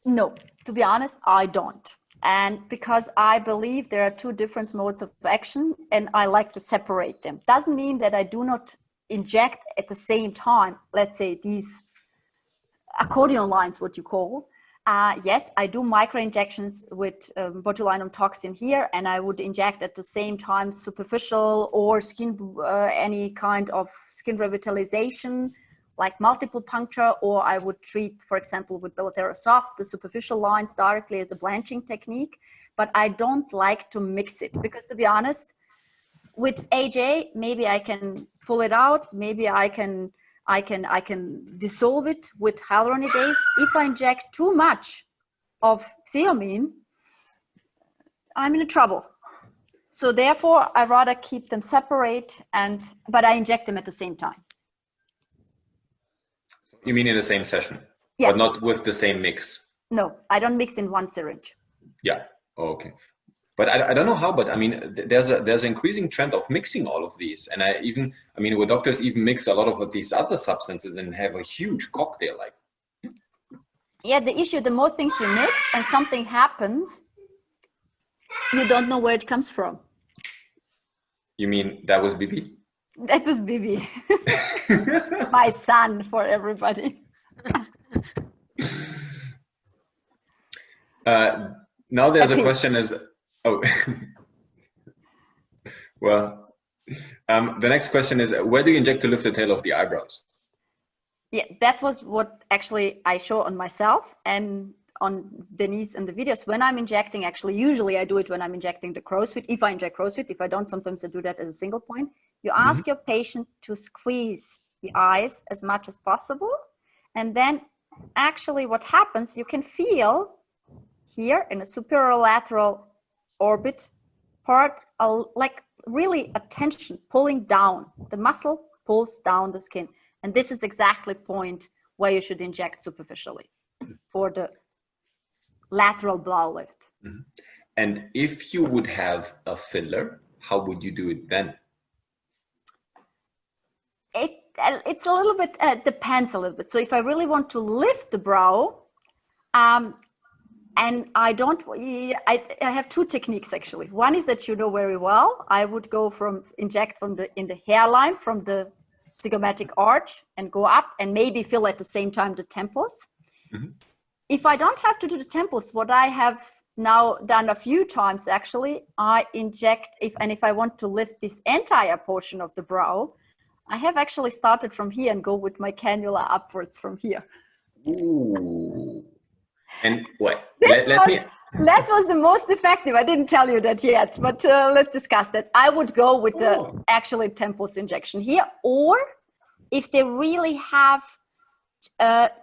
[SPEAKER 2] No, to be honest, I don't. And because I believe there are two different modes of action and I like to separate them. Doesn't mean that I do not inject at the same time, let's say these accordion lines, what you call. Yes, I do micro injections with botulinum toxin here, and I would inject at the same time superficial or skin, any kind of skin revitalization, like multiple puncture, or I would treat, for example, with Bilateral Soft, the superficial lines directly as a blanching technique. But I don't like to mix it because, to be honest, with AJ, maybe I can pull it out, maybe I can dissolve it with hyaluronidase. If I inject too much of XEOMIN, I'm in trouble. So therefore, I rather keep them separate, but I inject them at the same time.
[SPEAKER 1] You mean in the same session?
[SPEAKER 2] Yeah.
[SPEAKER 1] But not with the same mix?
[SPEAKER 2] No, I don't mix in one syringe.
[SPEAKER 1] Yeah, okay. But I don't know how, but I mean, there's an increasing trend of mixing all of these. And I mean, where doctors even mix a lot of these other substances and have a huge cocktail like.
[SPEAKER 2] Yeah, the issue, the more things you mix and something happens, you don't know where it comes from.
[SPEAKER 1] You mean that was Bibi?
[SPEAKER 2] That was Bibi. My son for everybody.
[SPEAKER 1] Now there's a question is, oh, well, the next question is, where do you inject to lift the tail of the eyebrows?
[SPEAKER 2] Yeah, that was what actually I show on myself and on Denise and the videos. When I'm injecting, actually, usually I do it when I'm injecting the crow's feet. If I inject crow's feet, if I don't, sometimes I do that as a single point. You ask your patient to squeeze the eyes as much as possible. And then actually what happens, you can feel here in a superolateral orbit part, like really a tension pulling down. The muscle pulls down the skin. And this is exactly the point where you should inject superficially for the lateral brow lift.
[SPEAKER 1] And if you would have a filler, how would you do it then?
[SPEAKER 2] It's a little bit, depends a little bit. So if I really want to lift the brow, and I have two techniques actually. One is that you know very well. I would go inject in the hairline from the zygomatic arch and go up and maybe fill at the same time the temples. If I don't have to do the temples, what I have now done a few times actually, I inject, if I want to lift this entire portion of the brow, I have actually started from here and go with my cannula upwards from here.
[SPEAKER 1] Ooh. And what?
[SPEAKER 2] That was the most effective. I didn't tell you that yet, but let's discuss that. I would go with the actually temples injection here, or if they really have,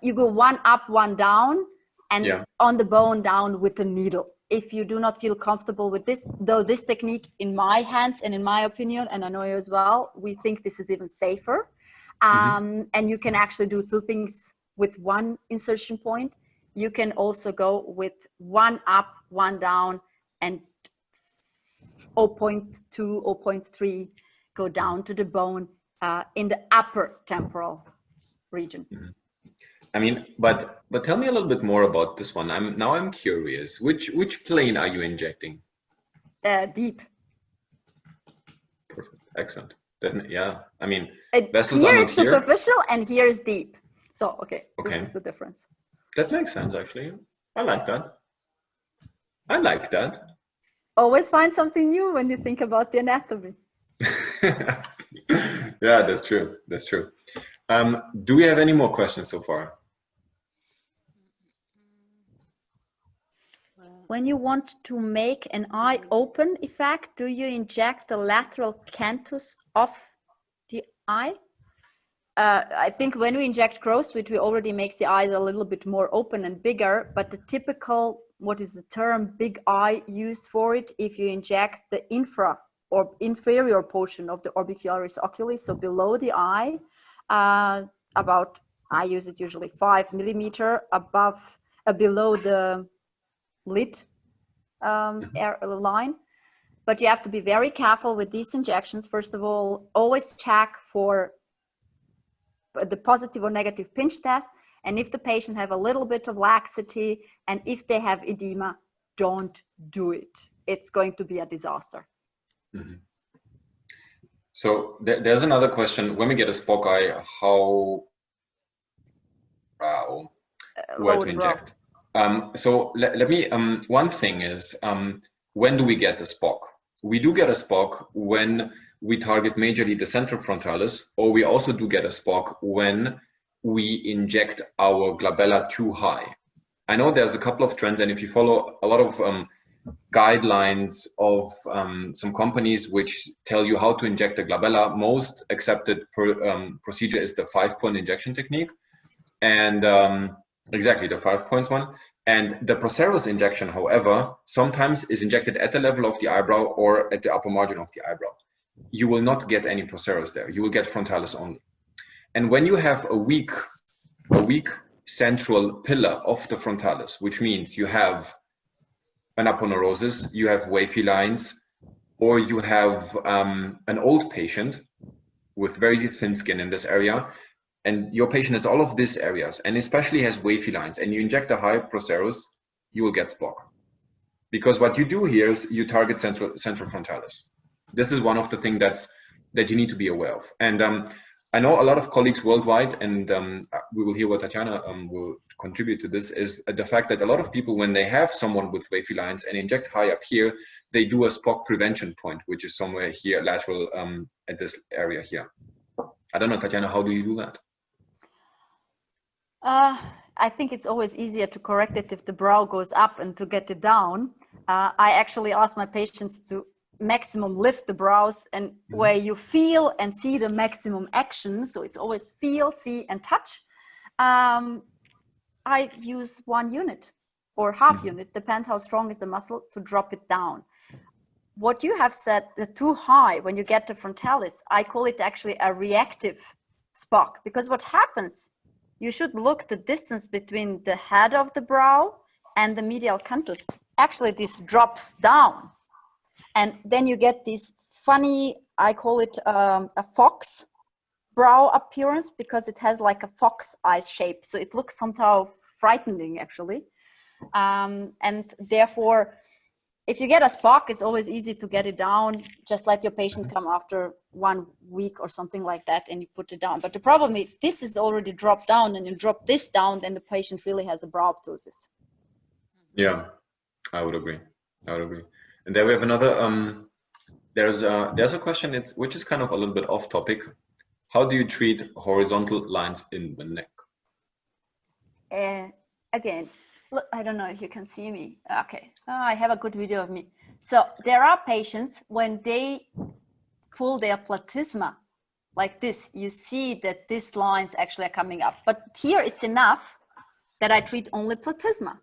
[SPEAKER 2] you go one up, one down, and on the bone down with the needle. If you do not feel comfortable with this, though this technique in my hands and in my opinion, and I know you as well, we think this is even safer. And you can actually do two things with one insertion point. You can also go with one up, one down, and 0.2, 0.3 go down to the bone in the upper temporal region.
[SPEAKER 1] I mean, but tell me a little bit more about this one. I'm curious. Which plane are you injecting?
[SPEAKER 2] Deep.
[SPEAKER 1] Perfect. Excellent. Then, yeah. I mean,
[SPEAKER 2] here it's superficial and here is deep. So okay. This is the difference.
[SPEAKER 1] That makes sense, actually. I like that. I like that.
[SPEAKER 2] Always find something new when you think about the anatomy.
[SPEAKER 1] Yeah, that's true. That's true. Do we have any more questions so far?
[SPEAKER 2] When you want to make an eye open effect, do you inject the lateral canthus of the eye? I think when we inject crow's feet, we already makes the eyes a little bit more open and bigger, but the typical, what is the term, big eye used for it, if you inject the infra or inferior portion of the orbicularis oculi, so below the eye, about, I use it usually 5 millimeter above, below the lid line. But you have to be very careful with these injections. First of all, always check for the positive or negative pinch test. And if the patient have a little bit of laxity and if they have edema, don't do it. It's going to be a disaster.
[SPEAKER 1] Mm-hmm. So there's another question. When we get a Spock eye, where to inject? So let me, one thing is, when do we get a Spock? We do get a Spock when we target majorly the central frontalis, or we also do get a Spock when we inject our glabella too high. I know there's a couple of trends, and if you follow a lot of guidelines of some companies which tell you how to inject the glabella, most accepted procedure is the 5-point injection technique. And exactly, the 5 points one. And the Proceros injection, however, sometimes is injected at the level of the eyebrow or at the upper margin of the eyebrow. You will not get any Proceros there. You will get frontalis only. And when you have a weak central pillar of the frontalis, which means you have an aponeurosis, you have wavy lines, or you have an old patient with very thin skin in this area, and your patient has all of these areas, and especially has wavy lines, and you inject a high Proceros, you will get Spock. Because what you do here is you target central frontalis. This is one of the things that you need to be aware of. And I know a lot of colleagues worldwide, and we will hear what Tatjana will contribute to this, is the fact that a lot of people, when they have someone with wavy lines and inject high up here, they do a Spock prevention point, which is somewhere here, lateral at this area here. I don't know, Tatjana, how do you do that?
[SPEAKER 2] I think it's always easier to correct it if the brow goes up and to get it down. I actually ask my patients to maximum lift the brows, and where you feel and see the maximum action, so it's always feel, see and touch, I use 1 unit or half unit, depends how strong is the muscle, to drop it down. What you have said, the too high, when you get the frontalis, I call it actually a reactive Spock, because what happens, you should look the distance between the head of the brow and the medial canthus. Actually, this drops down. And then you get this funny, I call it a fox brow appearance, because it has like a fox eye shape. So it looks somehow frightening, actually. And therefore, if you get a Spock, it's always easy to get it down. Just let your patient come after 1 week or something like that, and you put it down. But the problem is, if this is already dropped down and you drop this down, then the patient really has a brow ptosis.
[SPEAKER 1] Yeah, I would agree. And there we have another, there's a question which is kind of a little bit off topic. How do you treat horizontal lines in the neck?
[SPEAKER 2] Again, look, I don't know if you can see me. Okay, I have a good video of me. So there are patients, when they pull their platysma like this, you see that these lines actually are coming up. But here it's enough that I treat only platysma.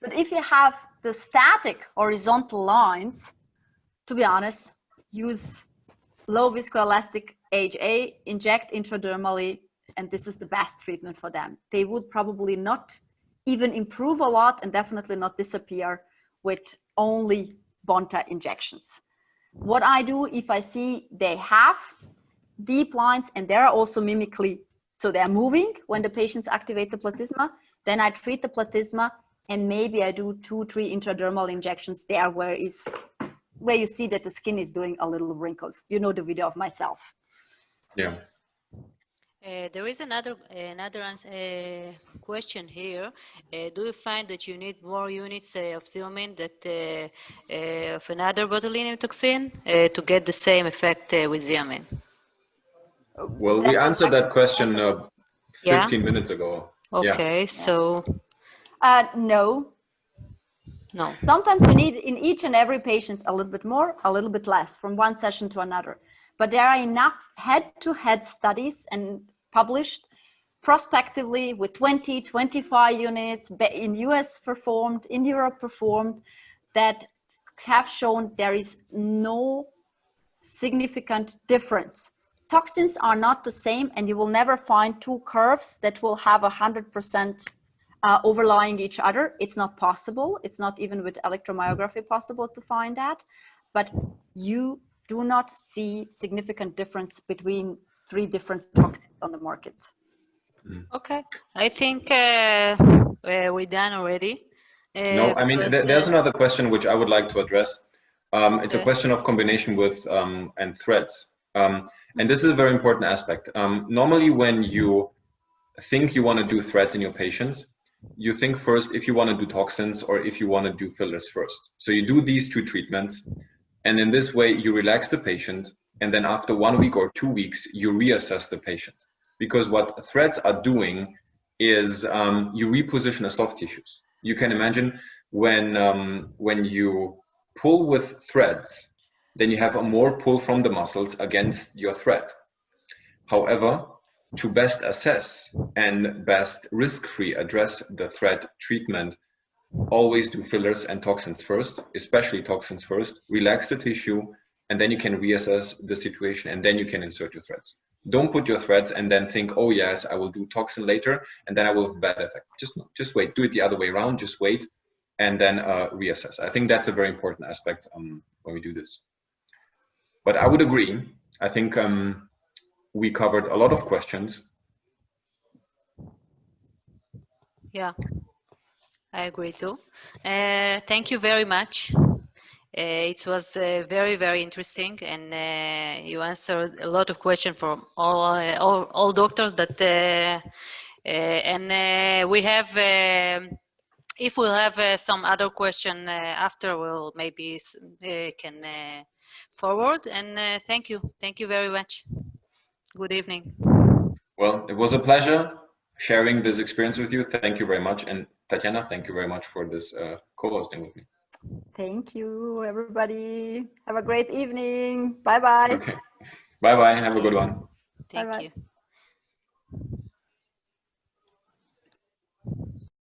[SPEAKER 2] But if you have the static horizontal lines, to be honest, use low viscoelastic HA, inject intradermally, and this is the best treatment for them. They would probably not even improve a lot, and definitely not disappear with only Bonta injections. What I do, if I see they have deep lines and they're also mimically, so they're moving when the patients activate the platysma, then I treat the platysma, and maybe I do 2-3 intradermal injections there where you see that the skin is doing a little wrinkles. You know the video of myself.
[SPEAKER 1] Yeah.
[SPEAKER 3] There is another question here. Do you find that you need more units of XEOMIN of another botulinum toxin to get the same effect with XEOMIN?
[SPEAKER 1] Well, we answered that question 15 minutes ago.
[SPEAKER 3] Okay,
[SPEAKER 1] yeah.
[SPEAKER 3] So...
[SPEAKER 2] No. Sometimes you need in each and every patient a little bit more, a little bit less, from one session to another. But there are enough head-to-head studies and published prospectively with 20, 25 units in US performed, in Europe performed, that have shown there is no significant difference. Toxins are not the same, and you will never find 2 curves that will have 100% overlying each other. It's not possible. It's not even with electromyography possible to find that. But you do not see significant difference between 3 different toxins on the market.
[SPEAKER 3] Okay, I think we're done already.
[SPEAKER 1] No, I mean,
[SPEAKER 3] Because,
[SPEAKER 1] there's another question which I would like to address. It's a
[SPEAKER 3] okay.
[SPEAKER 1] question of combination with and threads. And this is a very important aspect. Normally, when you think you want to do threads in your patients, you think first if you want to do toxins or if you want to do fillers first. So you do these two treatments, and in this way, you relax the patient. And then after 1 week or 2 weeks, you reassess the patient. Because what threads are doing is you reposition the soft tissues. You can imagine when you pull with threads, then you have a more pull from the muscles against your thread. However, to best assess and best risk-free address the thread treatment, always do fillers and toxins first, especially toxins first, relax the tissue, and then you can reassess the situation, and then you can insert your threads. Don't put your threads and then think, oh yes, I will do toxin later, and then I will have bad effect. Just wait, do it the other way around, just wait, and then reassess. I think that's a very important aspect when we do this. But I would agree, I think we covered a lot of questions.
[SPEAKER 3] Yeah, I agree too. Thank you very much. It was very, very interesting, and you answered a lot of questions from all doctors. That and we have, if we'll have some other question after, we'll maybe can forward. And thank you very much. Good evening.
[SPEAKER 1] Well, it was a pleasure sharing this experience with you. Thank you very much. And Tatjana, thank you very much for this co-hosting with me.
[SPEAKER 2] Thank you, everybody. Have a great evening. Bye-bye.
[SPEAKER 1] Okay. Bye-bye. Have a good one.
[SPEAKER 3] Thank
[SPEAKER 2] Bye-bye.
[SPEAKER 3] you.